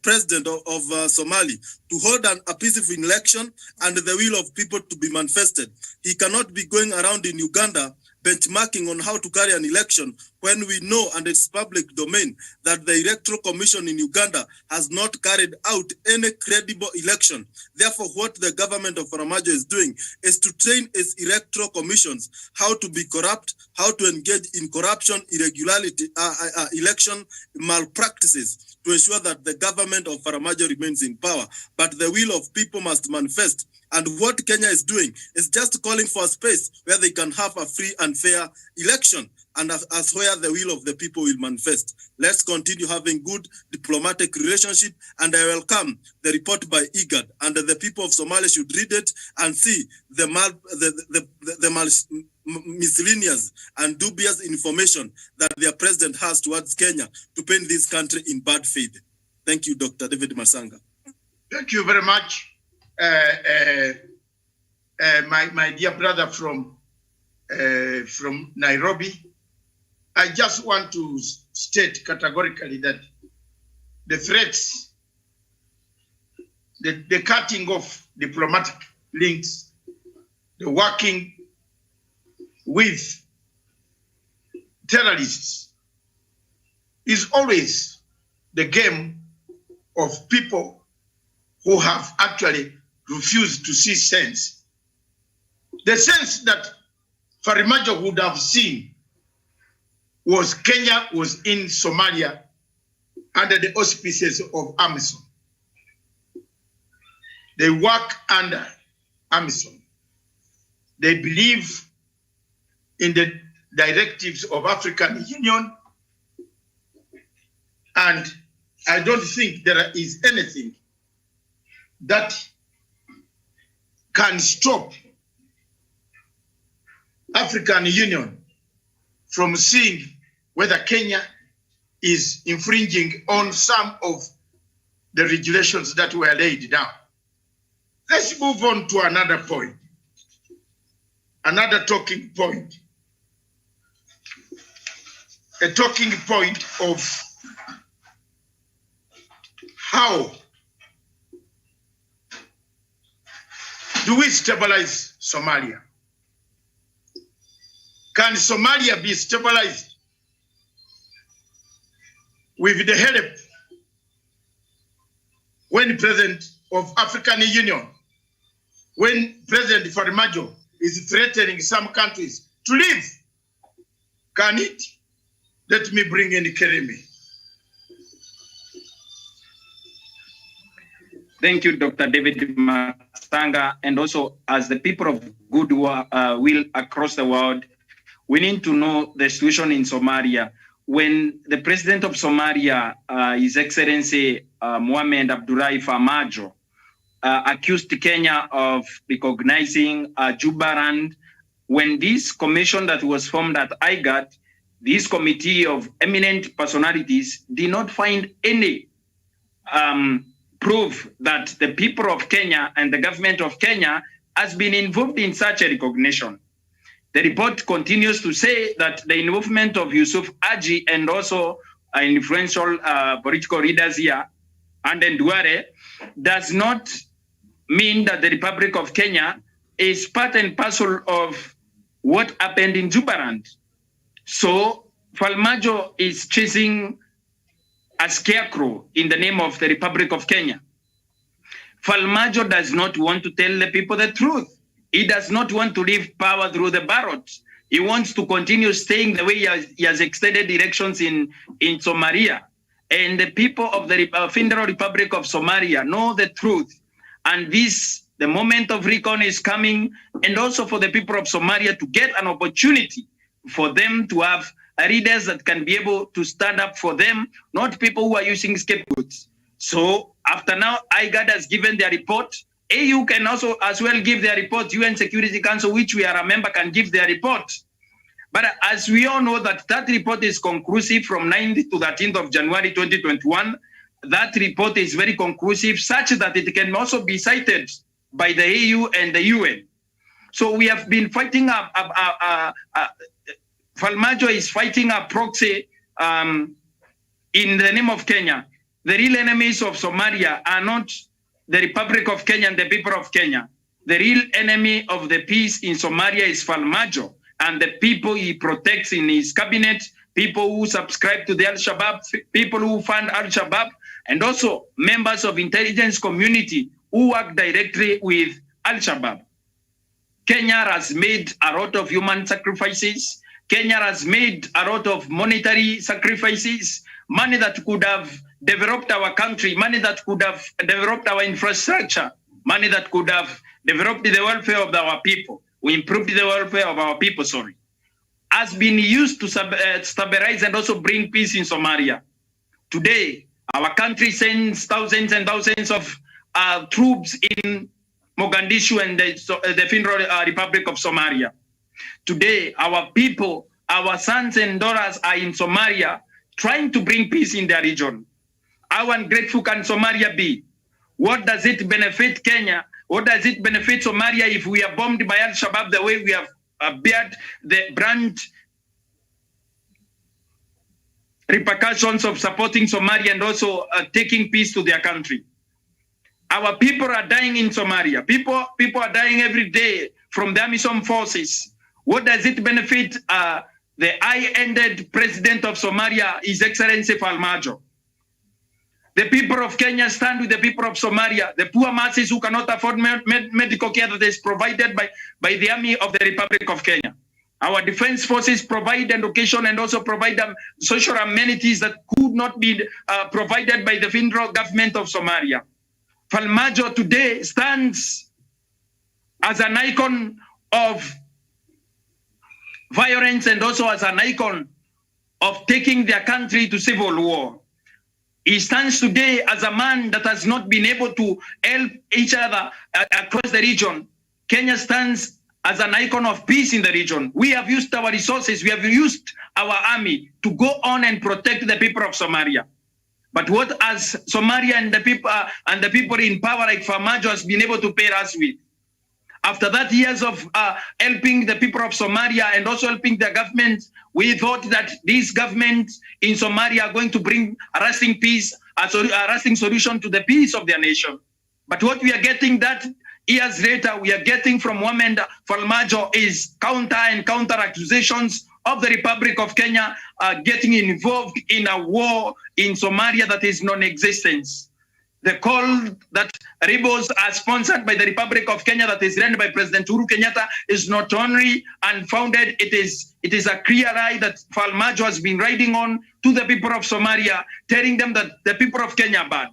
president of Somali to hold a peaceful election and the will of people to be manifested. He cannot be going around in Uganda benchmarking on how to carry an election when we know, and it's public domain, that the Electoral Commission in Uganda has not carried out any credible election. Therefore, what the government of Farmajo is doing is to train its electoral commissions how to be corrupt, how to engage in corruption, irregularity, election malpractices, to ensure that the government of Farmajo remains in power. But the will of people must manifest. And what Kenya is doing is just calling for a space where they can have a free and fair election, and as where the will of the people will manifest. Let's continue having good diplomatic relationship, and I welcome the report by IGAD, and the people of Somalia should read it and see the miscellaneous and dubious information that their president has towards Kenya to paint this country in bad faith. Thank you, Dr. David Matsanga. Thank you very much. My dear brother from Nairobi, I just want to state categorically that the threats, the cutting off diplomatic links, the working with terrorists is always the game of people who have actually refused to see sense. The sense that Farmajo would have seen was Kenya was in Somalia under the auspices of AMISOM. They work under AMISOM. They believe in the directives of African Union, and I don't think there is anything that can stop African Union from seeing whether Kenya is infringing on some of the regulations that were laid down. Let's move on to another point, another talking point. A talking point of how do we stabilize Somalia? Can Somalia be stabilized with the help when President of African Union, when President Farmajo is threatening some countries to leave? Can it? Let me bring in Kereme. Thank you, Dr. David Matsanga. And also, as the people of good will across the world, we need to know the situation in Somalia. When the president of Somalia, His Excellency Mohamed Abdullahi Farmajo, accused Kenya of recognizing Jubaland, when this commission that was formed at IGAD, this committee of eminent personalities did not find any proof that the people of Kenya and the government of Kenya has been involved in such a recognition. The report continues to say that the involvement of Yusuf Aji and also influential political leaders here, and Nduare, does not mean that the Republic of Kenya is part and parcel of what happened in Jubaland. So Farmajo is chasing a scarecrow in the name of the Republic of Kenya. Farmajo does not want to tell the people the truth. He does not want to leave power through the ballot. He wants to continue staying the way he has extended elections in Somalia. And the people of the Federal Republic of Somalia know the truth. And the moment of recon is coming, and also for the people of Somalia to get an opportunity for them to have leaders that can be able to stand up for them, not people who are using scapegoats. So after now, IGAD has given their report. AU can also as well give their report. UN Security Council, which we are a member, can give their report. But as we all know that report is conclusive from 9th to 13th of January 2021, that report is very conclusive, such that it can also be cited by the AU and the UN. So we have been fighting Farmajo is fighting a proxy in the name of Kenya. The real enemies of Somalia are not the Republic of Kenya and the people of Kenya. The real enemy of the peace in Somalia is Farmajo and the people he protects in his cabinet, people who subscribe to the Al-Shabaab, people who fund Al-Shabaab, and also members of intelligence community who work directly with Al-Shabaab. Kenya has made a lot of human sacrifices. Kenya has made a lot of monetary sacrifices, money that could have developed our country, money that could have developed our infrastructure, money that could have developed the welfare of our people. We improved the welfare of our people, has been used to stabilize and also bring peace in Somalia. Today, our country sends thousands and thousands of troops in Mogadishu and the Federal Republic of Somalia. Today, our people, our sons and daughters are in Somalia trying to bring peace in their region. How ungrateful can Somalia be? What does it benefit Kenya? What does it benefit Somalia if we are bombed by Al-Shabaab the way we have bared the brand repercussions of supporting Somalia and also taking peace to their country? Our people are dying in Somalia. People are dying every day from the AMISOM forces. What does it benefit the high-ended president of Somalia, His Excellency Farmajo? The people of Kenya stand with the people of Somalia, the poor masses who cannot afford medical care that is provided by the army of the Republic of Kenya. Our defense forces provide education and also provide social amenities that could not be provided by the federal government of Somalia. Farmajo today stands as an icon of violence and also as an icon of taking their country to civil war. He stands today as a man that has not been able to help each other across the region. Kenya stands as an icon of peace in the region. We have used our resources, we have used our army to go on and protect the people of Somalia. But what has Somalia and the people in power like Farmajo has been able to pay us with? After that years of helping the people of Somalia and also helping the government, we thought that these governments in Somalia are going to bring a lasting peace, a lasting solution to the peace of their nation. But what we are getting that years later, we are getting from women, Farmajo is counter accusations of the Republic of Kenya getting involved in a war in Somalia that is non-existent. The call that rebels are sponsored by the Republic of Kenya that is run by President Uhuru Kenyatta is not only unfounded, it is a clear lie that Farmajo has been riding on to the people of Somalia, telling them that the people of Kenya are bad.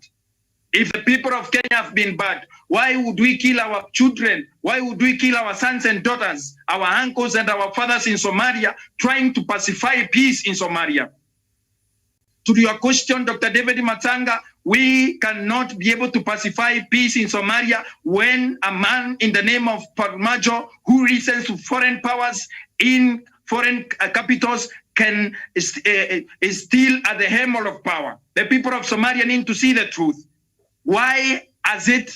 If the people of Kenya have been bad, why would we kill our children? Why would we kill our sons and daughters, our uncles and our fathers in Somalia, trying to pacify peace in Somalia? To your question, Dr. David Matsanga, we cannot be able to pacify peace in Somalia when a man in the name of Farmajo, who listens to foreign powers in foreign capitals, is still at the helm of power. The people of Somalia need to see the truth. Why has it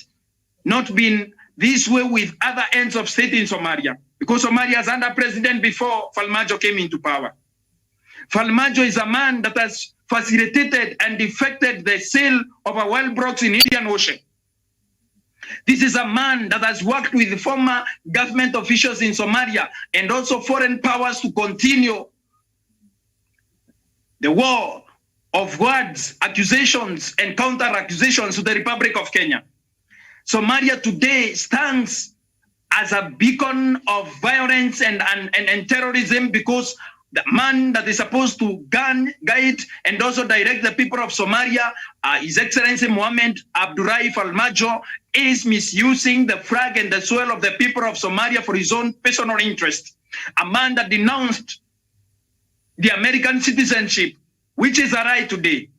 not been this way with other ends of state in Somalia? Because Somalia has under president before Farmajo came into power. Farmajo is a man that has facilitated and defected the sale of our oil blocks in Indian Ocean. This is a man that has worked with former government officials in Somalia and also foreign powers to continue the war of words, accusations, and counter-accusations to the Republic of Kenya. Somalia today stands as a beacon of violence and terrorism because the man that is supposed to guide and also direct the people of Somalia, His Excellency Mohamed Abdullahi Farmajo, is misusing the flag and the soil of the people of Somalia for his own personal interest. A man that denounced the American citizenship, which is a right today.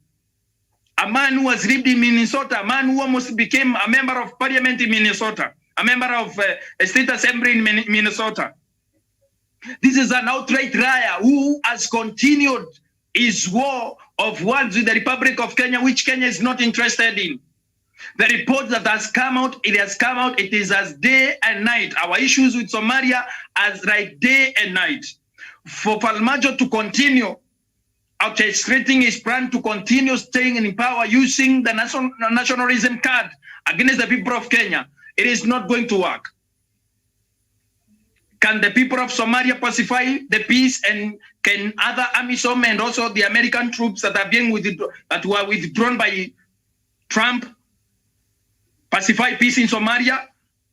A man who has lived in Minnesota, a man who almost became a member of parliament in Minnesota, a member of a state assembly in Minnesota. This is an outright liar who has continued his war of words with the Republic of Kenya, which Kenya is not interested in. The report that has come out, it is as day and night. Our issues with Somalia as like day and night. For Farmajo to continue orchestrating his plan to continue staying in power using the nationalism card against the people of Kenya, it is not going to work. Can the people of Somalia pacify the peace, and can other AMISOM and also the American troops that are being were withdrawn by Trump pacify peace in Somalia?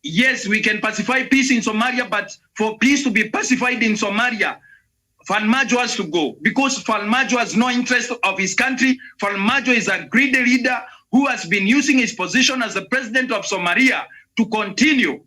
Yes, we can pacify peace in Somalia, but for peace to be pacified in Somalia, Farmajo has to go, because Farmajo has no interest of his country. Farmajo is a greedy leader who has been using his position as the president of Somalia to continue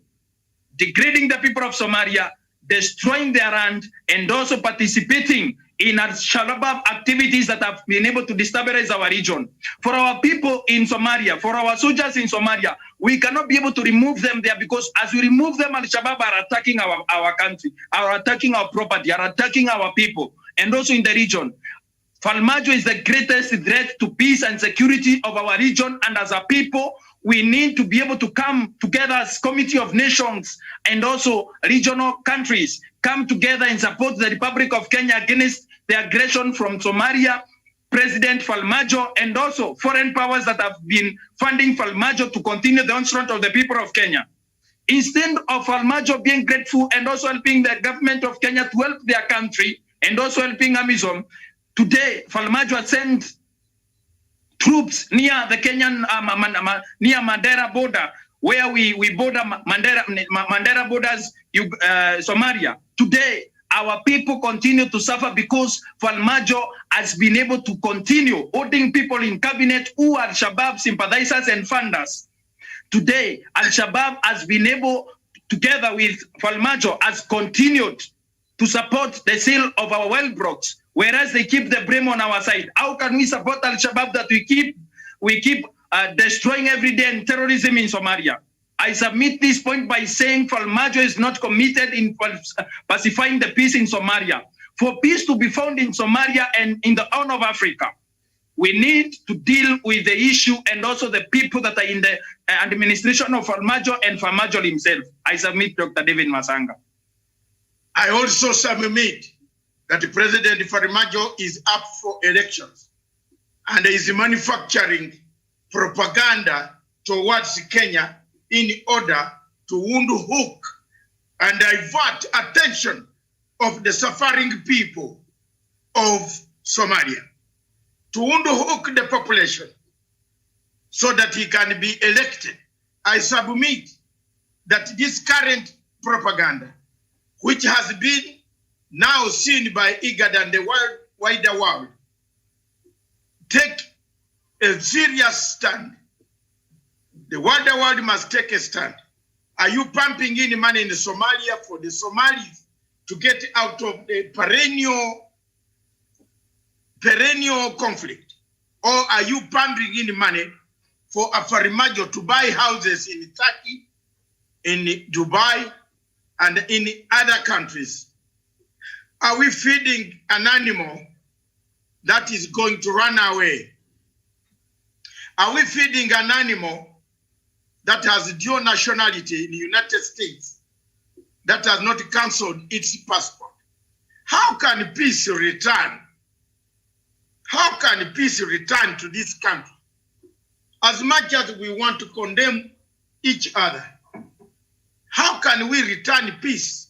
degrading the people of Somalia, destroying their land, and also participating in al-Shabaab activities that have been able to destabilize our region. For our people in Somalia, for our soldiers in Somalia, we cannot be able to remove them there, because as we remove them, al-Shabaab are attacking our country, are attacking our property, are attacking our people, and also in the region. Farmajo is the greatest threat to peace and security of our region, and as a people, we need to be able to come together as Committee of Nations and also regional countries, come together and support the Republic of Kenya against the aggression from Somalia, President Farmajo, and also foreign powers that have been funding Farmajo to continue the onslaught of the people of Kenya. Instead of Farmajo being grateful and also helping the government of Kenya to help their country and also helping AMISOM, today Farmajo has sent troops near the Kenyan, near Mandera border, where we border Mandera borders, Somalia. Today, our people continue to suffer because Farmajo has been able to continue holding people in cabinet who are Al-Shabaab sympathizers and funders. Today, Al-Shabaab has been able, together with Farmajo, has continued to support the sale of our well blocks, whereas they keep the blame on our side. How can we support Al-Shabaab that we keep destroying every day and terrorism in Somalia? I submit this point by saying Farmajo is not committed in pacifying the peace in Somalia. For peace to be found in Somalia and in the Horn of Africa, we need to deal with the issue and also the people that are in the administration of Farmajo and Farmajo himself. I submit Dr. David Masanga. I also submit that President Farmajo is up for elections and is manufacturing propaganda towards Kenya in order to wound, hook, and divert attention of the suffering people of Somalia, to wound, hook the population so that he can be elected. I submit that this current propaganda, which has been now seen by IGAD and the wider world, take a serious stand. The wider world must take a stand. Are you pumping in money in Somalia for the Somalis to get out of the perennial conflict? Or are you pumping in money for a Farmajo to buy houses in Turkey, in Dubai, and in other countries? Are we feeding an animal that is going to run away? Are we feeding an animal that has dual nationality in the United States that has not cancelled its passport? How can peace return? How can peace return to this country? As much as we want to condemn each other. How can we return peace?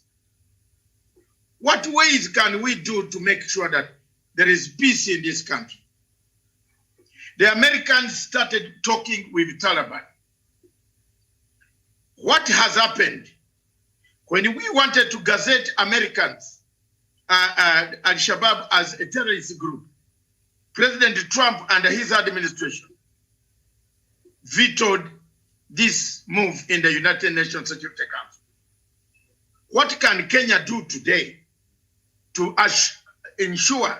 What ways can we do to make sure that there is peace in this country? The Americans started talking with Taliban. What has happened? When we wanted to gazette Americans, Al-Shabaab as a terrorist group, President Trump and his administration vetoed this move in the United Nations Security Council. What can Kenya do today to ensure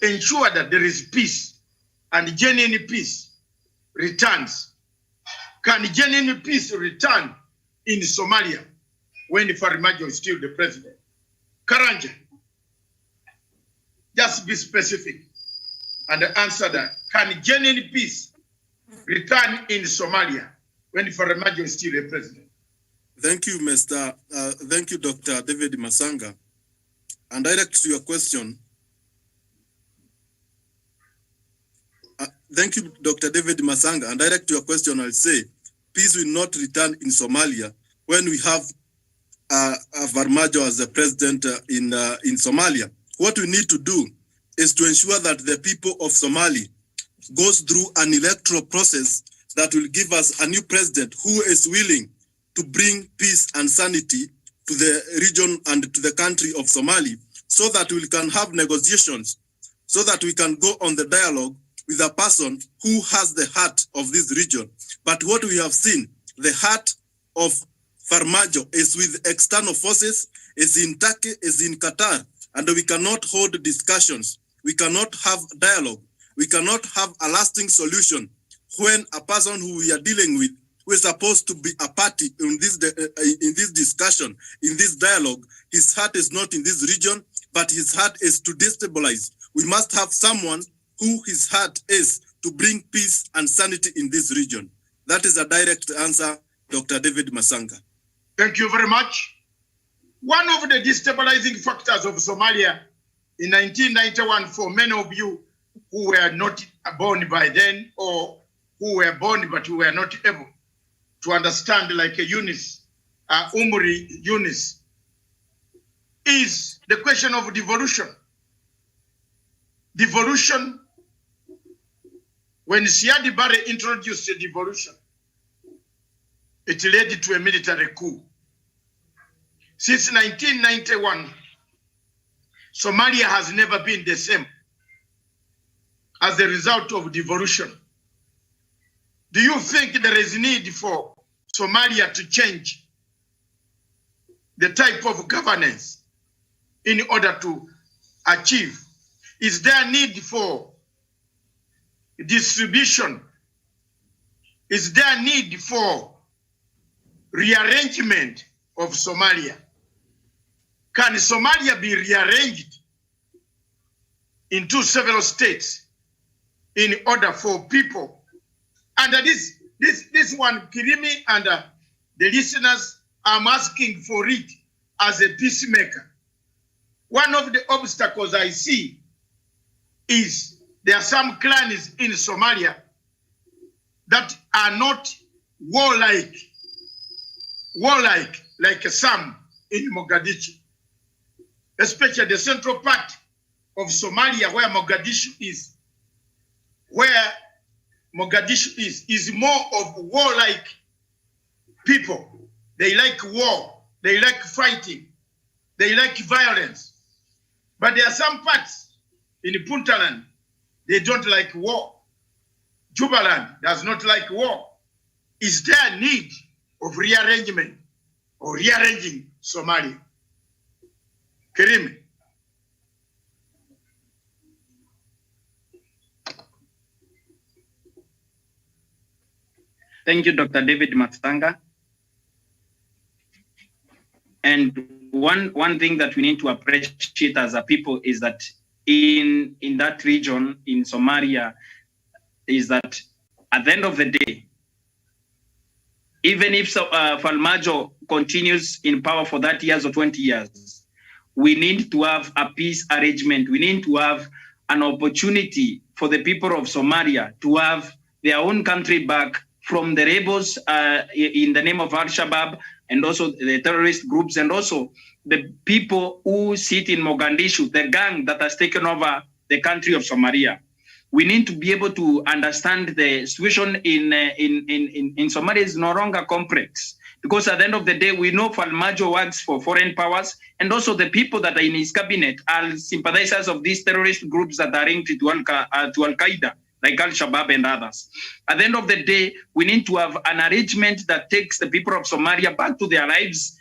that there is peace and genuine peace returns? Can genuine peace return in Somalia when Farmajo is still the president? Karanja, just be specific and answer that. Can genuine peace return in Somalia when Farmajo is still the president? Thank you, thank you, Dr. David Masanga. And direct to your question. Thank you, Dr. David Masanga. And direct to your question, I'll say, peace will not return in Somalia when we have Farmajo as the president in Somalia. What we need to do is to ensure that the people of Somalia goes through an electoral process that will give us a new president who is willing to bring peace and sanity to the region and to the country of Somalia, so that we can have negotiations, so that we can go on the dialogue with a person who has the heart of this region. But what we have seen, the heart of Farmajo is with external forces, is in Turkey, is in Qatar, and we cannot hold discussions. We cannot have dialogue. We cannot have a lasting solution when a person who we are dealing with, who is supposed to be a party in this discussion, in this dialogue, his heart is not in this region, but his heart is to destabilize. We must have someone who his heart is to bring peace and sanity in this region. That is a direct answer, Dr. David Masanga. Thank you very much. One of the destabilizing factors of Somalia in 1991, for many of you who were not born by then, or who were born but who were not able to understand, like a Eunice, Umri Eunice, is the question of devolution. Devolution, when Siad Barre introduced the devolution, it led to a military coup. Since 1991, Somalia has never been the same as a result of devolution. Do you think there is need for Somalia to change the type of governance in order to achieve? Is there need for distribution? Is there need for rearrangement of Somalia? Can Somalia be rearranged into several states in order for people? And this one, Kirimi and the listeners, I'm asking for it as a peacemaker. One of the obstacles I see is there are some clans in Somalia that are not warlike like some in Mogadishu, especially the central part of Somalia where Mogadishu is. Where Mogadishu is more of warlike people. They like war, they like fighting, they like violence. But there are some parts in Puntland, they don't like war. Jubaland does not like war. Is there a need of rearrangement or rearranging Somalia? Karim. Thank you, Dr. David Masanga. And one thing that we need to appreciate as a people is that in that region, in Somalia, is that at the end of the day, even if Farmajo continues in power for 30 years or 20 years, we need to have a peace arrangement. We need to have an opportunity for the people of Somalia to have their own country back from the rebels in the name of Al-Shabaab, and also the terrorist groups, and also the people who sit in Mogadishu, the gang that has taken over the country of Somalia. We need to be able to understand the situation in Somalia is no longer complex, because at the end of the day, we know Farmajo works for foreign powers, and also the people that are in his cabinet are sympathizers of these terrorist groups that are linked to Al-Qaeda, like Al-Shabaab and others. At the end of the day, we need to have an arrangement that takes the people of Somalia back to their lives,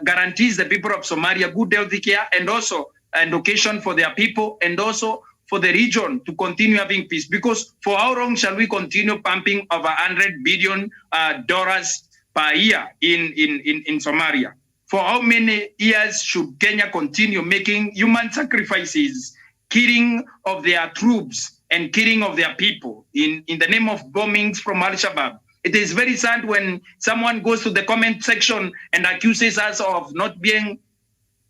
guarantees the people of Somalia good health care, and also education for their people, and also for the region to continue having peace. Because for how long shall we continue pumping over $100 billion per year in Somalia? For how many years should Kenya continue making human sacrifices, killing of their troops and killing of their people in the name of bombings from Al-Shabaab? It is very sad when someone goes to the comment section and accuses us of not being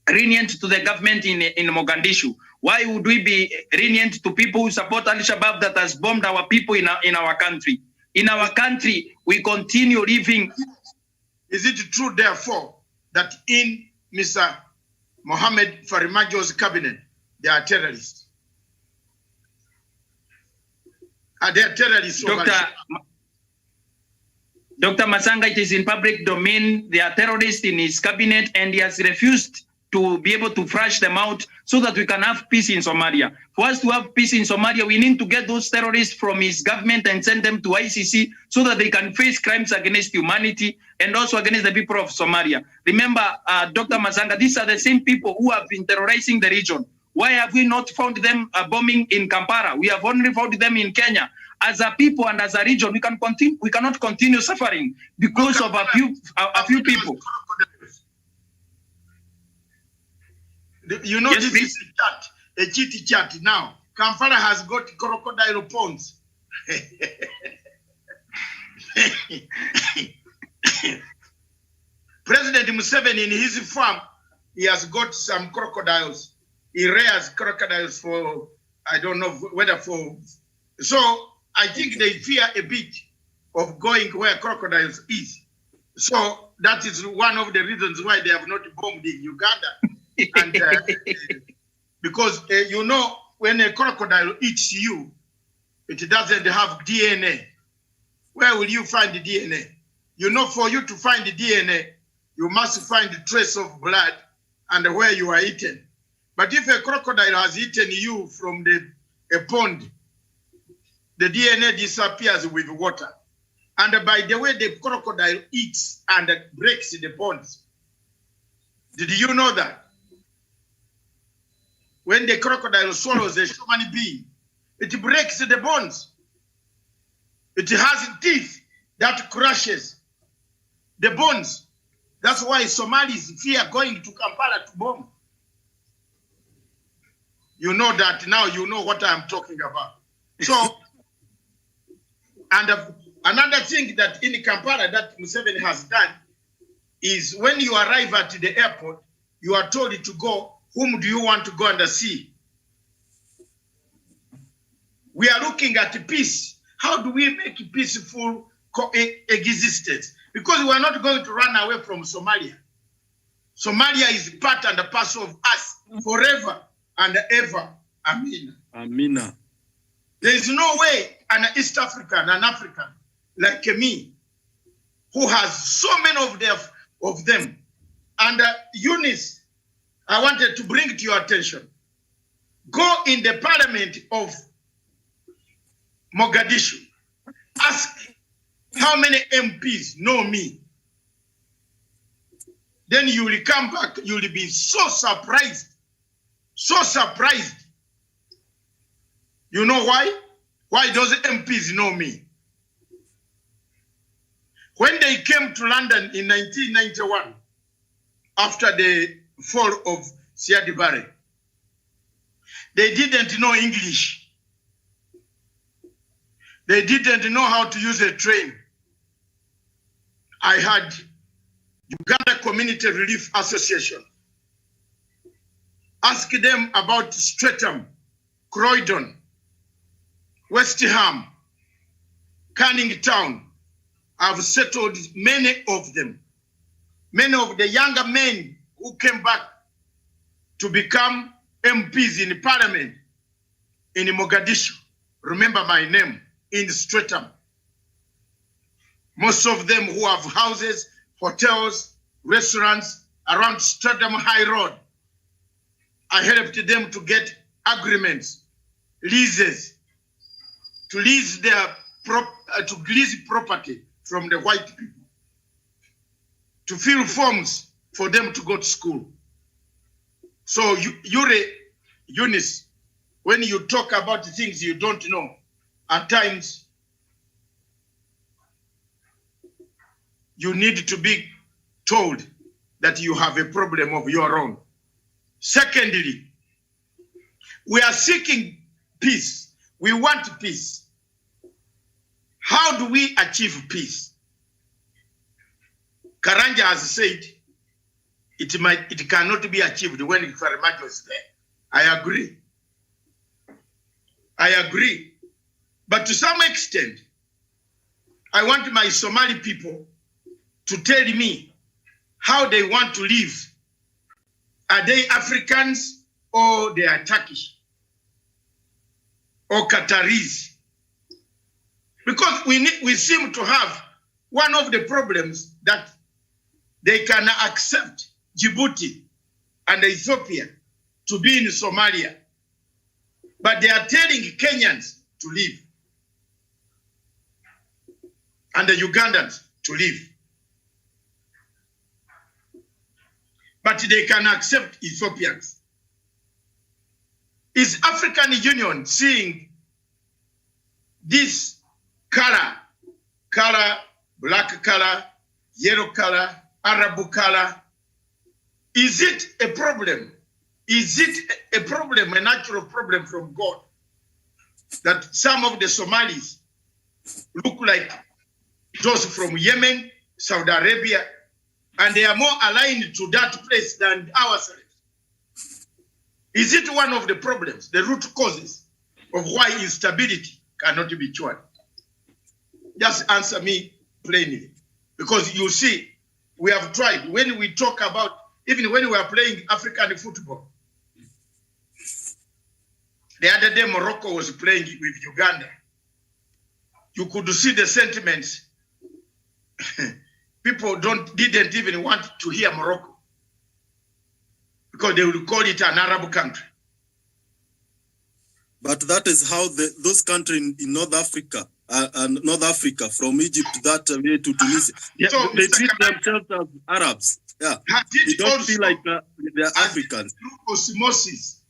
lenient to the government in Mogadishu. Why would we be lenient to people who support Al-Shabaab that has bombed our people in our country? In our country, we continue living. Is it true, therefore, that in Mr. Mohamed Farmajo's cabinet, there are terrorists? Are there terrorists? Dr. Masanga, it is in public domain. There are terrorists in his cabinet, and he has refused to be able to flush them out so that we can have peace in Somalia. For us to have peace in Somalia, we need to get those terrorists from his government and send them to ICC so that they can face crimes against humanity and also against the people of Somalia. Remember, Dr. Masanga, these are the same people who have been terrorizing the region. Why have we not found them bombing in Kampala? We have only found them in Kenya. As a people and as a region, we cannot continue suffering because of a few people. You know, yes, this please. is a chitty chat now. Kampala has got crocodile ponds. President Museveni, in his farm, he has got some crocodiles. He rears crocodiles for, I don't know whether for, so I think they fear a bit of going where crocodiles is. So that is one of the reasons why they have not bombed in Uganda. And because you know, when a crocodile eats you, it doesn't have DNA. Where will you find the DNA? You know, for you to find the DNA, you must find the trace of blood and where you are eaten. But if a crocodile has eaten you from a pond, the DNA disappears with water. And by the way the crocodile eats and breaks the ponds, did you know that? When the crocodile swallows a human being, it breaks the bones. It has teeth that crushes the bones. That's why Somalis fear going to Kampala to bomb. You know that now, you know what I'm talking about. So, and another thing that in Kampala that Museveni has done is when you arrive at the airport, you are told to go. Whom do you want to go and see? We are looking at peace. How do we make a peaceful existence? Because we are not going to run away from Somalia. Somalia is part and a parcel of us forever and ever. Amen. Amina. There is no way an East African, an African like me, who has so many of them, and Eunice, I wanted to bring to your attention. Go in the parliament of Mogadishu. Ask how many MPs know me. Then you will come back, you will be so surprised. So surprised. You know why? Why those MPs know me? When they came to London in 1991, after the fall of Siad Barre, they didn't know English. They didn't know how to use a train. I had Uganda Community Relief Association. Ask them about Streatham, Croydon, West Ham, Canning Town, I've settled many of them. Many of the younger men who came back to become MPs in parliament in Mogadishu, remember my name, in Streatham. Most of them who have houses, hotels, restaurants around Streatham High Road. I helped them to get agreements, leases, to lease their property from the white people, to fill forms for them to go to school. So Eunice, when you talk about things you don't know, at times you need to be told that you have a problem of your own. Secondly, we are seeking peace. We want peace. How do we achieve peace? Karanja has said it cannot be achieved when Farmajo is there. I agree. I agree. But to some extent, I want my Somali people to tell me how they want to live. Are they Africans or they are Turkish or Qataris? Because we seem to have one of the problems that they can accept Djibouti and Ethiopia to be in Somalia, but they are telling Kenyans to leave and the Ugandans to leave. But they can accept Ethiopians. Is African Union seeing this color, black color, yellow color, Arab color? Is it a problem? Is it a problem, a natural problem from God, that some of the Somalis look like those from Yemen, Saudi Arabia, and they are more aligned to that place than ourselves? Is it one of the problems, the root causes of why instability cannot be cured? Just answer me plainly. Because you see, we have tried. When we talk about, even when we are playing African football, the other day Morocco was playing with Uganda. You could see the sentiments. People didn't even want to hear Morocco because they would call it an Arab country. But that is how those countries in North Africa, from Egypt that way to Tunisia, yeah, so they treat themselves as Arabs. Yeah, they don't feel like they're Africans. Through osmosis,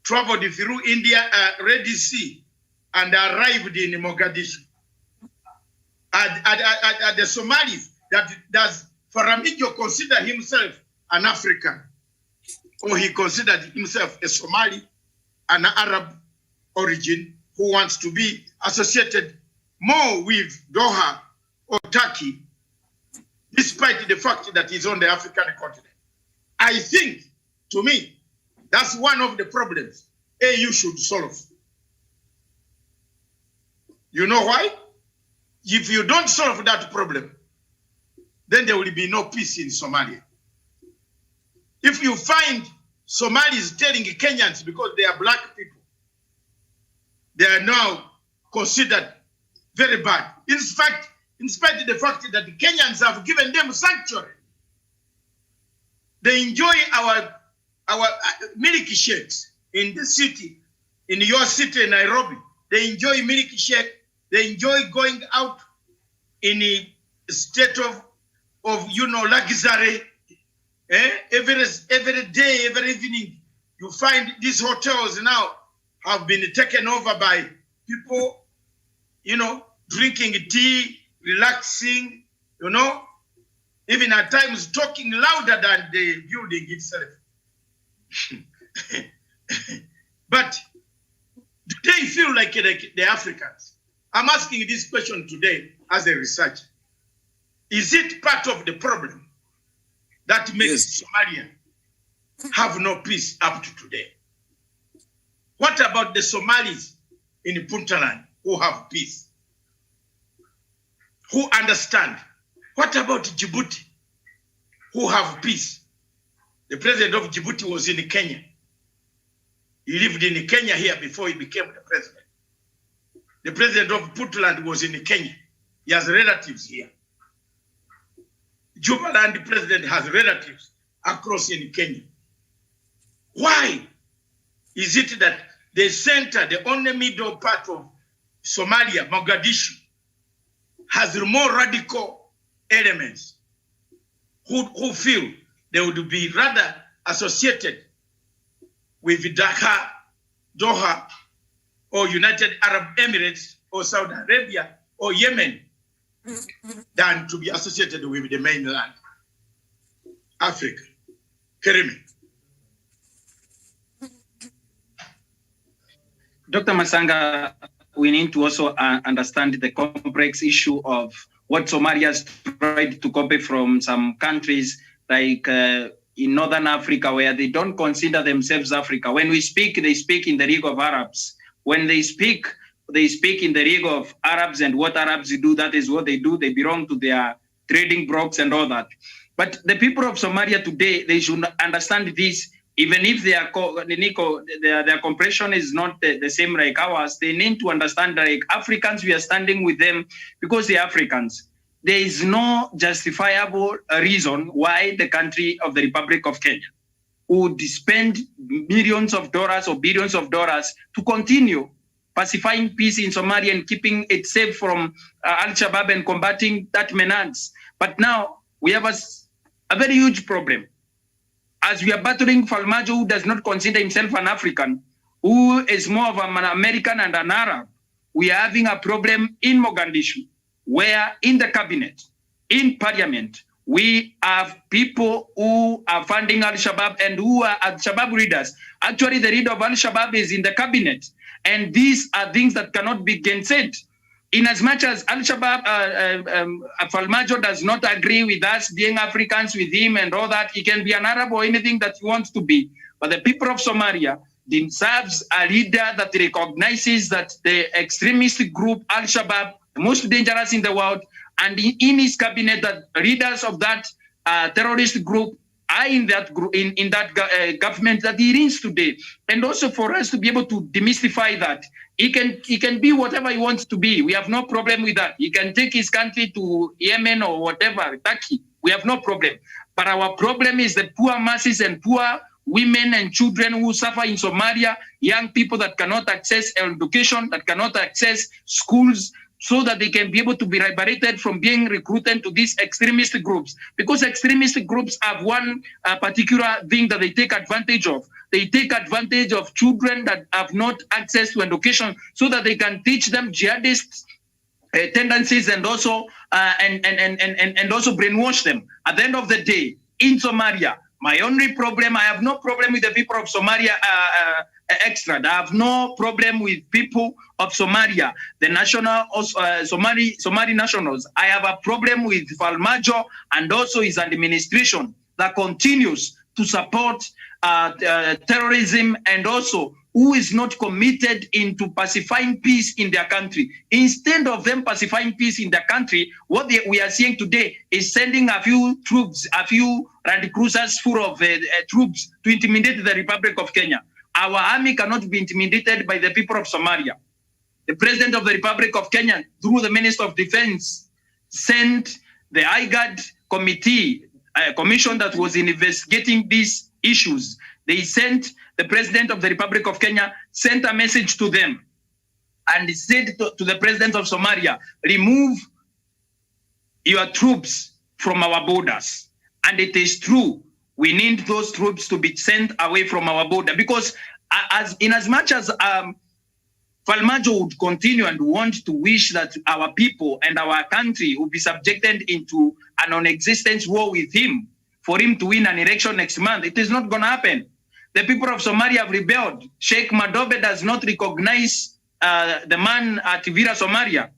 traveled through India, Red Sea, and arrived in Mogadishu. At the Somalis, does Faramijo consider himself an African, or he considered himself a Somali, an Arab origin who wants to be associated more with Doha or Turkey, despite the fact that he's on the African continent? I think, to me, that's one of the problems AU should solve. You know why? If you don't solve that problem, then there will be no peace in Somalia. If you find Somalis telling Kenyans, because they are black people, they are now considered very bad. In fact, in spite of the fact that the Kenyans have given them sanctuary, they enjoy our milk shakes in the city, in your city, Nairobi. They enjoy milk shake. They enjoy going out in a state of luxury. Every day, every evening, you find these hotels now have been taken over by people, drinking tea, relaxing, even at times talking louder than the building itself. But do they feel like the Africans? I'm asking this question today as a researcher. Is it part of the problem that makes Somalia have no peace up to today? What about the Somalis in Puntland who have peace? who understand. What about Djibouti, who have peace? The president of Djibouti was in Kenya. He lived in Kenya here before he became the president. The president of Puntland was in Kenya. He has relatives here. Jubaland president has relatives across in Kenya. Why is it that the center, the only middle part of Somalia, Mogadishu, has more radical elements who feel they would be rather associated with Dhaka, Doha, or United Arab Emirates, or Saudi Arabia, or Yemen, than to be associated with the mainland Africa. Kerimi. Dr. Masanga, we need to also understand the complex issue of what Somalia's tried to copy from some countries like in Northern Africa, where they don't consider themselves Africa. When we speak, they speak in the League of Arabs. When they speak in the League of Arabs, and what Arabs do, that is what they do. They belong to their trading blocks and all that. But the people of Somalia today, they should understand this. Even if their compression is not the same like ours, they need to understand that like Africans, we are standing with them because they're Africans. There is no justifiable reason why the country of the Republic of Kenya would spend millions of dollars or billions of dollars to continue pacifying peace in Somalia and keeping it safe from Al-Shabaab and combating that menace. But now we have a very huge problem. As we are battling Farmajo, who does not consider himself an African, who is more of an American and an Arab, we are having a problem in Mogadishu, where in the cabinet, in parliament, we have people who are funding Al-Shabaab and who are Al-Shabaab leaders. Actually, the leader of Al-Shabaab is in the cabinet. And these are things that cannot be gainsaid. In as much as Al-Shabaab, Farmajo does not agree with us being Africans with him and all that, he can be an Arab or anything that he wants to be. But the people of Somalia deserves a leader that recognizes that the extremist group Al-Shabaab, the most dangerous in the world, and in his cabinet, that leaders of that terrorist group are in that group, in that government that he is today. And also for us to be able to demystify that. He can be whatever he wants to be. We have no problem with that. He can take his country to Yemen or whatever, Turkey. We have no problem. But our problem is the poor masses and poor women and children who suffer in Somalia, young people that cannot access education, that cannot access schools, so that they can be able to be liberated from being recruited to these extremist groups. Because extremist groups have one particular thing that they take advantage of. They take advantage of children that have not access to education, so that they can teach them jihadist tendencies and also and also brainwash them. At the end of the day, in Somalia, my only problem, I have no problem with the people of Somalia extra. I have no problem with people of Somalia, the national Somali nationals. I have a problem with Farmajo and also his administration that continues to support terrorism, and also who is not committed into pacifying peace in their country. Instead of them pacifying peace in their country, what we are seeing today is sending a few troops, a few Land Cruisers full of troops to intimidate the Republic of Kenya. Our army cannot be intimidated by the people of Somalia. The President of the Republic of Kenya, through the Minister of Defense, sent the IGAD committee, commission that was investigating these issues. They sent, the President of the Republic of Kenya sent a message to them and said to the President of Somalia, remove your troops from our borders. And it is true, we need those troops to be sent away from our border, because in as much as Farmajo would continue and want to wish that our people and our country would be subjected into a non-existence war with him, for him to win an election next month, it is not going to happen. The people of Somalia have rebelled. Sheikh Madobe does not recognize the man at Vira, Somalia,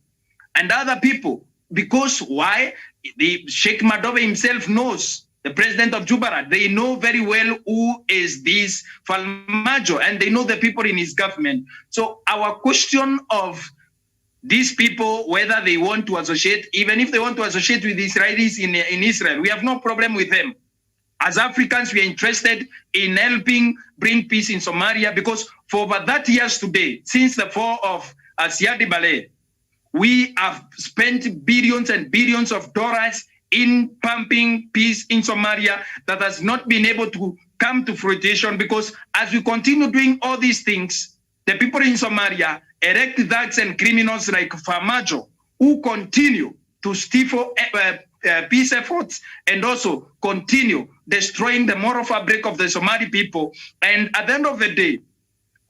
and other people. Because why? The Sheikh Madobe himself knows, the president of Jubarat, they know very well who is this Farmajo, and they know the people in his government. So our question of these people, whether they want to associate, even if they want to associate with Israelis in Israel, we have no problem with them. As Africans, we are interested in helping bring peace in Somalia, because for over 30 years today, since the fall of Siad Barre, we have spent billions and billions of dollars in pumping peace in Somalia that has not been able to come to fruition, because as we continue doing all these things, the people in Somalia, erect thugs and criminals like Farmajo, who continue to stifle peace efforts and also continue destroying the moral fabric of the Somali people. And at the end of the day,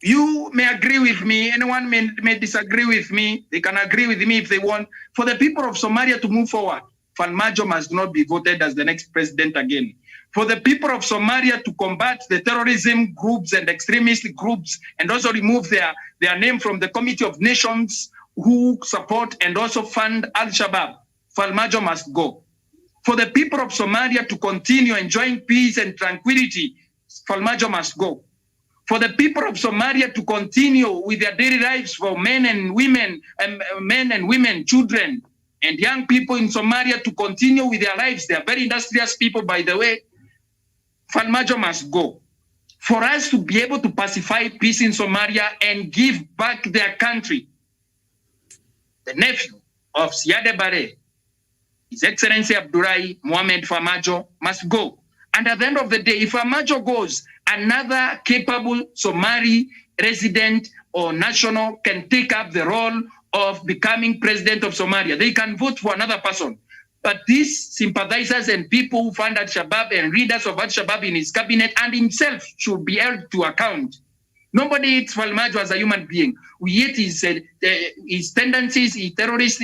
you may agree with me, anyone may disagree with me, they can agree with me if they want. For the people of Somalia to move forward, Farmajo must not be voted as the next president again. For the people of Somalia to combat the terrorism groups and extremist groups and also remove their name from the Committee of Nations who support and also fund Al-Shabaab, Farmajo must go. For the people of Somalia to continue enjoying peace and tranquility, Farmajo must go. For the people of Somalia to continue with their daily lives, for men and women, children and young people in Somalia to continue with their lives. They are very industrious people, by the way. Farmajo must go. For us to be able to pacify peace in Somalia and give back their country, the nephew of Siad Barre, His Excellency Abdullahi Mohamed Farmajo, must go. And at the end of the day, if Farmajo goes, another capable Somali resident or national can take up the role of becoming president of Somalia. They can vote for another person. But these sympathizers and people who fund Al-Shabaab and leaders of Al-Shabaab in his cabinet and himself should be held to account. Nobody hates Farmajo as a human being. We hate his tendencies, his terrorist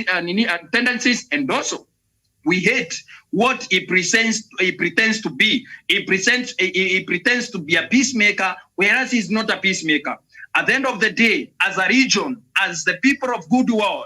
tendencies, and also we hate what he pretends to be. He pretends to be a peacemaker, whereas he's not a peacemaker. At the end of the day, as a region, as the people of goodwill,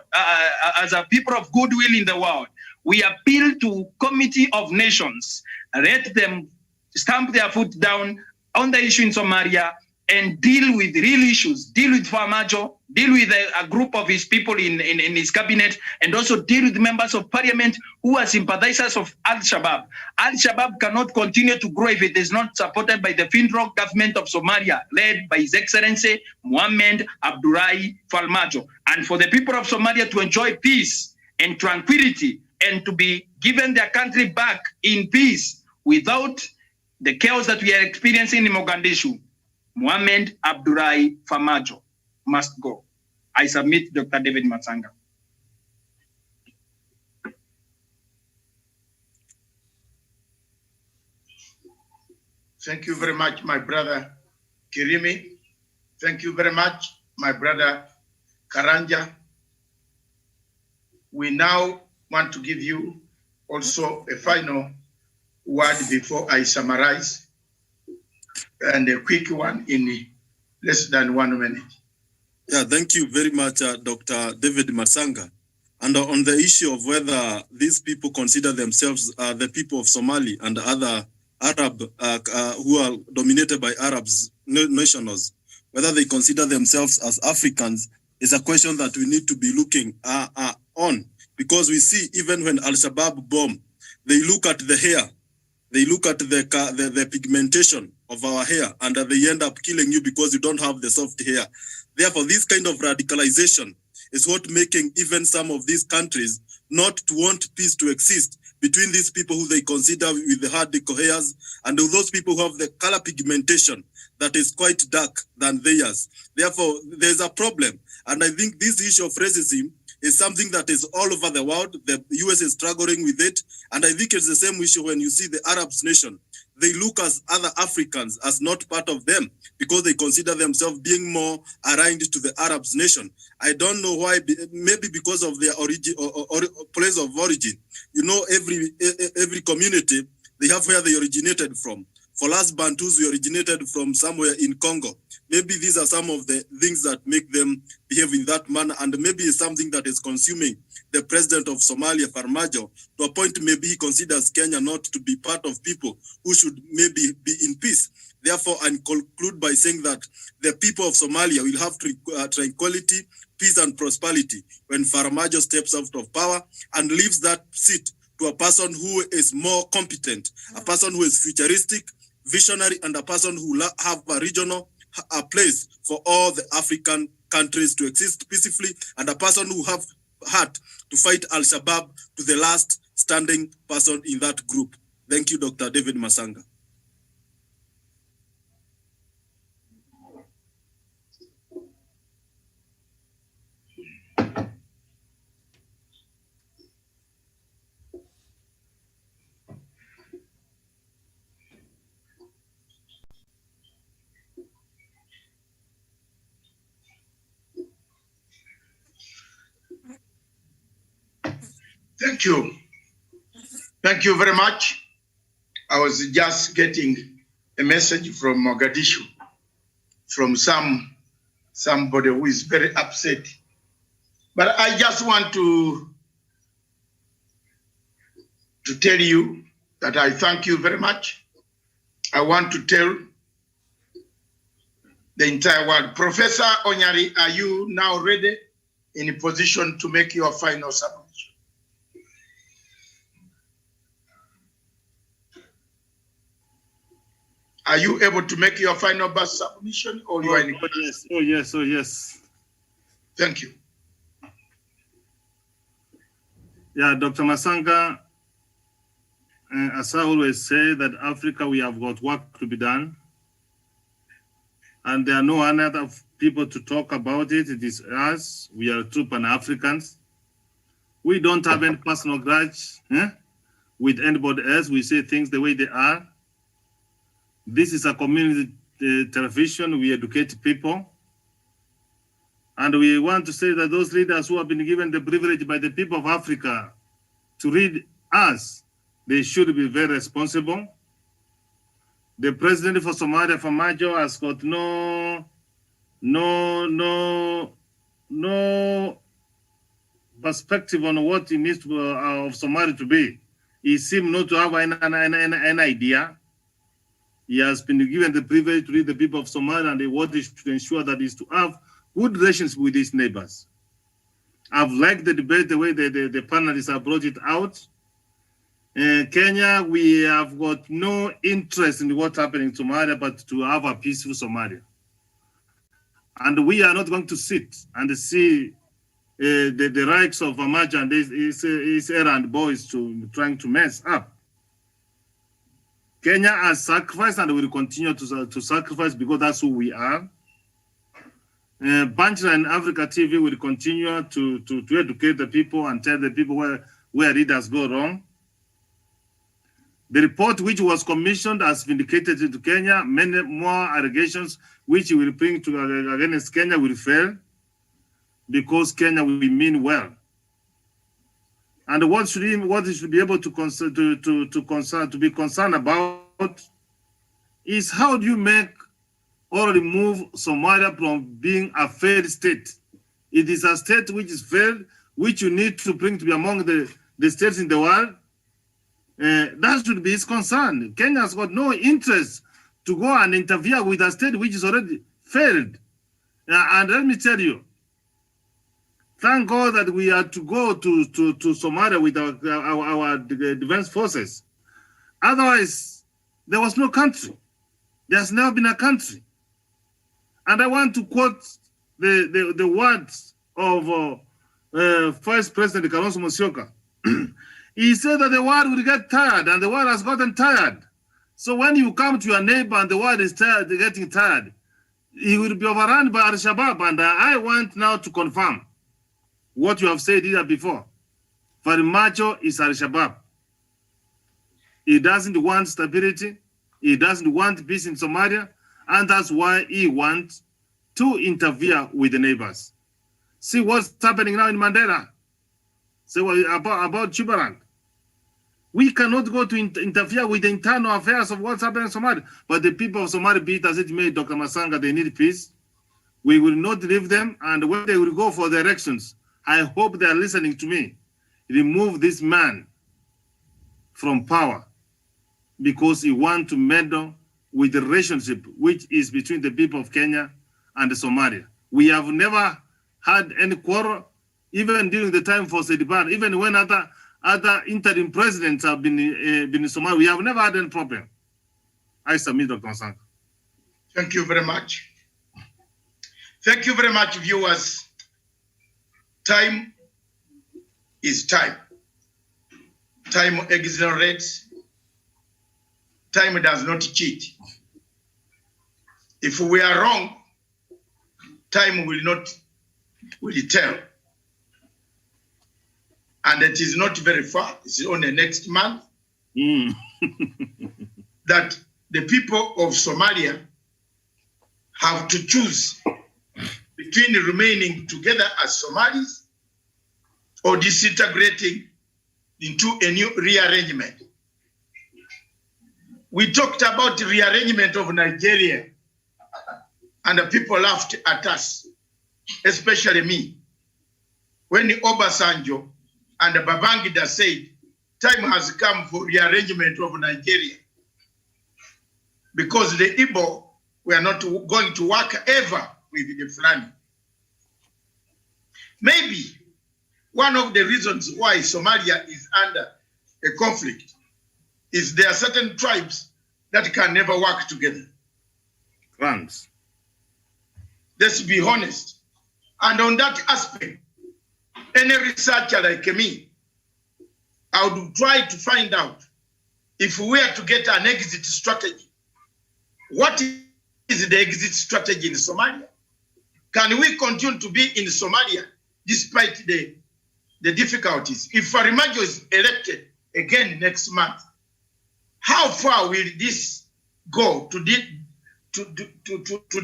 in the world, we appeal to Committee of Nations, let them stamp their foot down on the issue in Somalia and deal with real issues, deal with Farmajo, deal with a group of his people in his cabinet, and also deal with members of parliament who are sympathizers of Al-Shabaab. Al-Shabaab cannot continue to grow if it is not supported by the FINROC government of Somalia, led by His Excellency Mohamed Abdullahi Farmajo. And for the people of Somalia to enjoy peace and tranquility and to be given their country back in peace without the chaos that we are experiencing in Mogadishu, Mohamed Abdullahi Farmajo must go. I submit Dr. David Matsanga. Thank you very much, my brother Kirimi. Thank you very much, my brother Karanja. We now want to give you also a final word before I summarize, and a quick one in less than 1 minute. Yeah, thank you very much, Dr. David Matsanga. And on the issue of whether these people consider themselves the people of Somali and other Arab who are dominated by Arabs nationals, whether they consider themselves as Africans, is a question that we need to be looking on. Because we see even when Al-Shabaab bomb, they look at the hair, they look at the pigmentation of our hair, and they end up killing you because you don't have the soft hair. Therefore, this kind of radicalization is what making even some of these countries not to want peace to exist between these people who they consider with the hard hairs and those people who have the color pigmentation that is quite dark than theirs. Therefore, there's a problem. And I think this issue of racism is something that is all over the world. The US is struggling with it. And I think it's the same issue when you see the Arab nation. They look as other Africans as not part of them because they consider themselves being more aligned to the Arab nation. I don't know why, maybe because of their origin or place of origin. You know, every community, they have where they originated from. For us Bantus, we originated from somewhere in Congo. Maybe these are some of the things that make them behave in that manner, and maybe it's something that is consuming the president of Somalia, Farmajo, to a point maybe he considers Kenya not to be part of people who should maybe be in peace. Therefore, I conclude by saying that the people of Somalia will have tranquility, peace, and prosperity when Farmajo steps out of power and leaves that seat to a person who is more competent, a person who is futuristic, visionary, and a person who have a regional place for all the African countries to exist peacefully, and a person who have had to fight Al-Shabaab to the last standing person in that group. Thank you, Dr. David Masanga. Thank you. Thank you very much. I was just getting a message from Mogadishu from somebody who is very upset. But I just want to tell you that I thank you very much. I want to tell the entire world. Professor Onyari, are you now ready in a position to make your final submission? Are you able to make your final bus submission, or you are in? Yes. Oh yes. Oh yes. Thank you. Yeah, Dr. Masanga, as I always say, that Africa, we have got work to be done, and there are no other people to talk about it. It is us. We are true Pan-Africans. We don't have any personal grudge with anybody else. We say things the way they are. This is a community television. We educate people. And we want to say that those leaders who have been given the privilege by the people of Africa to lead us, they should be very responsible. The president for Somalia, Farmajo, has got no perspective on what he needs to, of Somalia to be. He seems not to have an idea. He has been given the privilege to lead the people of Somalia, and what he should ensure that is to have good relations with his neighbors. I've liked the debate, the way the panelists have brought it out. Kenya, we have got no interest in what's happening in Somalia, but to have a peaceful Somalia. And we are not going to sit and see the rights of Farmajo and his errand boys trying to mess up. Kenya has sacrificed and will continue to sacrifice because that's who we are. Banjira and Africa TV will continue to educate the people and tell the people where leaders go wrong. The report which was commissioned has vindicated to Kenya. Many more allegations which will bring to against Kenya will fail because Kenya will mean well. And what should be able to be concerned about is how do you make or remove Somalia from being a failed state? It is a state which is failed, which you need to bring to be among the states in the world. That should be his concern. Kenya has got no interest to go and interfere with a state which is already failed. And let me tell you, thank God that we had to go to Somalia with our defense forces. Otherwise, there was no country. There's never been a country. And I want to quote the words of Vice President Kalonzo Musyoka. He said that the world will get tired, and the world has gotten tired. So when you come to your neighbor and the world is tired, getting tired, he will be overrun by Al-Shabaab. And I want now to confirm what you have said here before. Farmajo is Al-Shabaab. He doesn't want stability. He doesn't want peace in Somalia. And that's why he wants to interfere with the neighbors. See what's happening now in Mandera. See about Jubaland. We cannot go to interfere with the internal affairs of what's happening in Somalia. But the people of Somalia, be it as it may, Dr. Masanga, they need peace. We will not leave them. And when they will go for the elections, I hope they are listening to me. Remove this man from power because he wants to meddle with the relationship which is between the people of Kenya and Somalia. We have never had any quarrel, even during the time for Sediban, even when other interim presidents have been in Somalia, we have never had any problem. I submit, Dr. Masanga. Thank you very much. Thank you very much, viewers. Time is time. Time exonerates. Time does not cheat. If we are wrong, time will tell. And it is not very far. It's only next month that the people of Somalia have to choose between remaining together as Somalis or disintegrating into a new rearrangement. We talked about the rearrangement of Nigeria, and the people laughed at us, especially me, when Obasanjo and Babangida said, time has come for rearrangement of Nigeria, because the Igbo were not going to work ever with the Fulani. Maybe one of the reasons why Somalia is under a conflict is there are certain tribes that can never work together. Clans. Let's be honest. And on that aspect, any researcher like me, I would try to find out if we are to get an exit strategy. What is the exit strategy in Somalia? Can we continue to be in Somalia despite the difficulties? If Farimajo is elected again next month, how far will this go to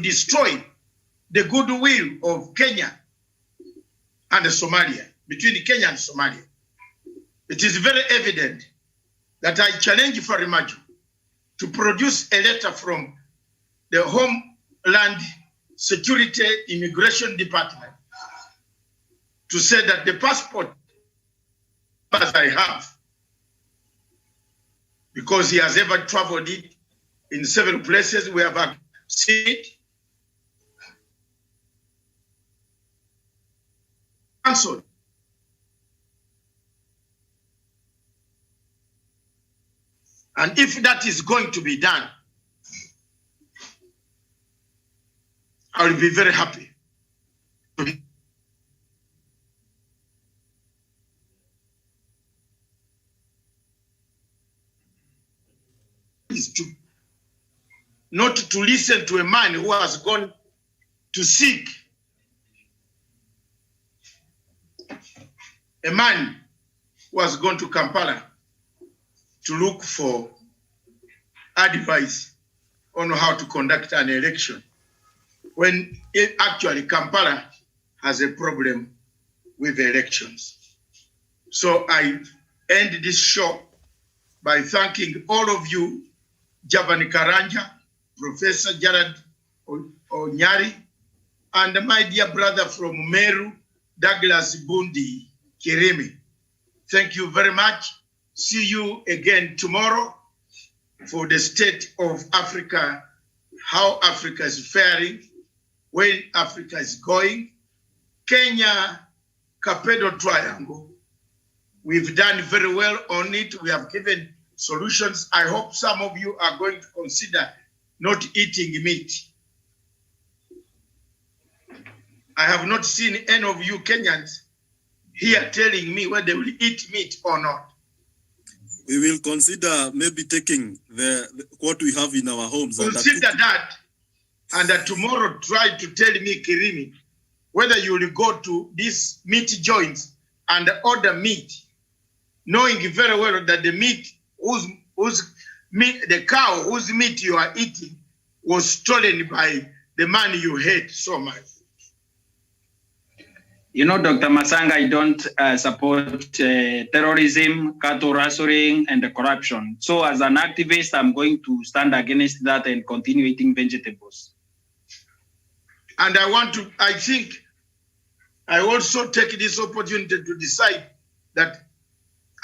destroy the goodwill of Kenya and Somalia, between Kenya and Somalia? It is very evident that I challenge Farimajo to produce a letter from the Homeland Security Immigration Department to say that the passport as I have, because he has ever traveled it in several places we have seen it, cancelled. And if that is going to be done, I will be very happy. Is to not to listen to a man who has gone to seek, a man who has gone to Kampala to look for advice on how to conduct an election, when actually Kampala has a problem with elections. So I end this show by thanking all of you, Javan Karanja, Professor Jared Onyari, and my dear brother from Meru, Douglas Bundi Kirimi. Thank you very much. See you again tomorrow for the state of Africa, how Africa is faring, where Africa is going. Kenya, Capedo Triangle. We've done very well on it. We have given solutions. I hope some of you are going to consider not eating meat. I have not seen any of you Kenyans here telling me whether they will eat meat or not. We will consider maybe taking what we have in our homes. Consider that, and tomorrow try to tell me, Kirimi, whether you will go to these meat joints and order meat, knowing very well that the meat, the cow whose meat you are eating was stolen by the man you hate so much. You know, Dr. Masanga, I don't support terrorism, cattle rustling, and corruption. So as an activist, I'm going to stand against that and continue eating vegetables. And I think I also take this opportunity to decide that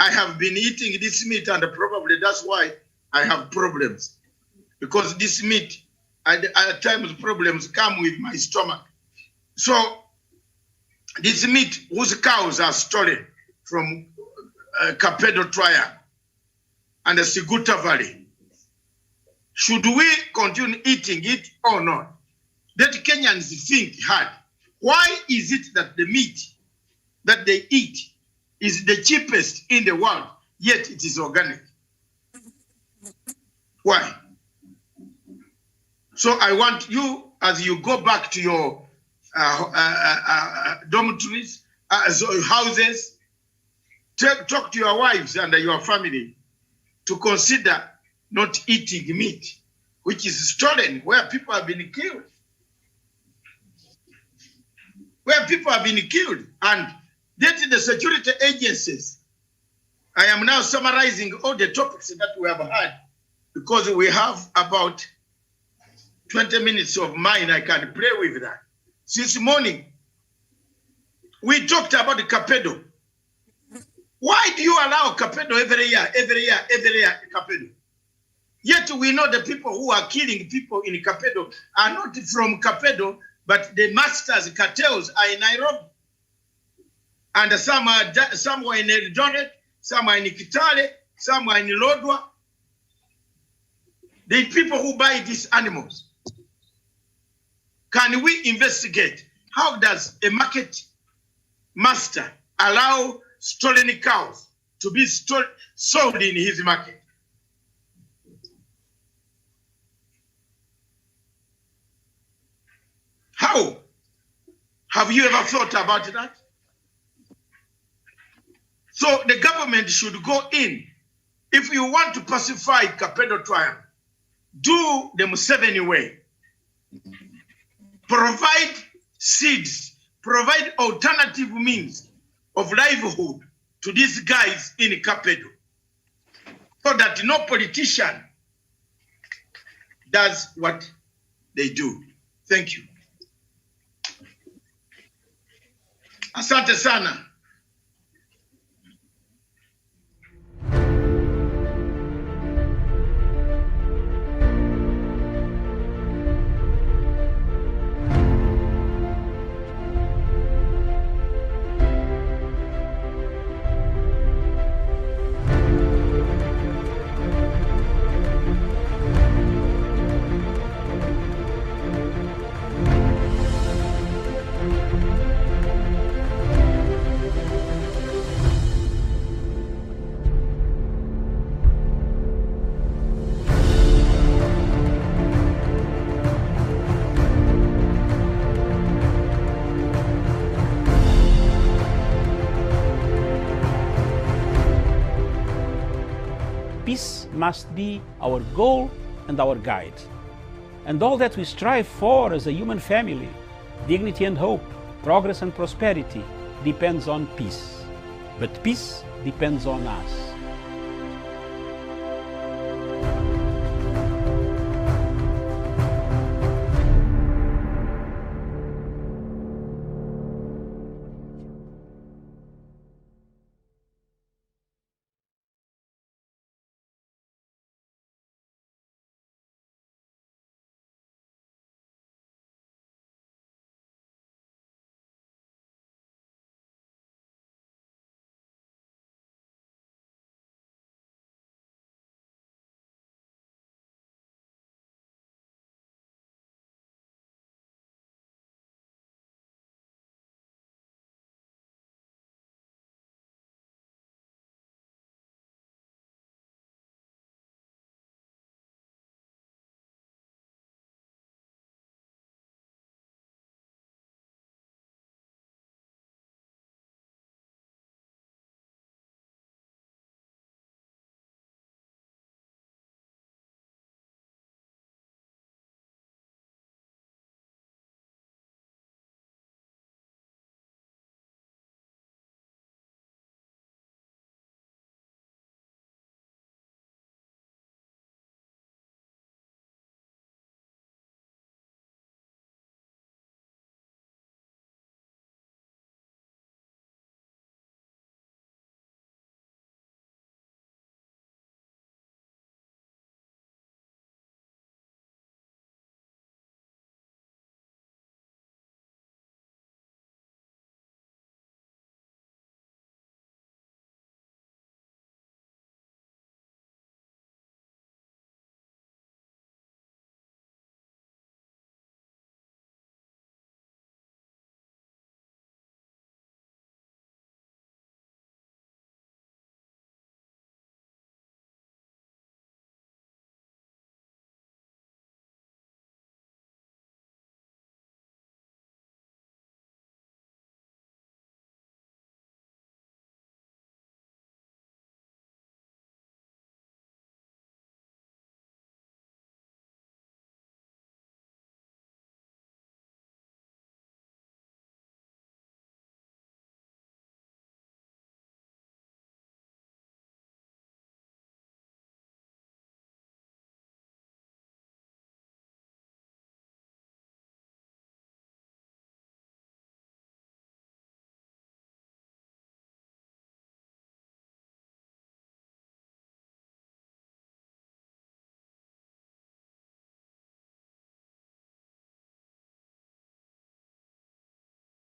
I have been eating this meat, and probably that's why I have problems. because this meat, at times problems come with my stomach. So this meat whose cows are stolen from Capedo Triangle and the Siguta Valley, should we continue eating it or not? That Kenyans think hard. Why is it that the meat that they eat is the cheapest in the world, yet it is organic? Why? So I want you, as you go back to your dormitories, houses, talk to your wives and your family to consider not eating meat, which is stolen, where people have been killed. Where people have been killed. And that the security agencies, I am now summarizing all the topics that we have had, because we have about 20 minutes of mine. I can play with that. Since morning, we talked about the Capedo. Why do you allow Capedo every year, Capedo? Yet we know the people who are killing people in Capedo are not from Capedo, but the masters, cartels, are in Nairobi. And some are somewhere in Eldoret, some are in Kitale, some are in Lodwa. The people who buy these animals. Can we investigate? How does a market master allow stolen cows to be sold in his market? How? Have you ever thought about that? So the government should go in. If you want to pacify Capedo Triangle, do the Museveni way. Provide seeds, provide alternative means of livelihood to these guys in Capedo, so that no politician does what they do. Thank you. Asante sana. Peace must be our goal and our guide. And all that we strive for as a human family, dignity and hope, progress and prosperity, depends on peace. But peace depends on us.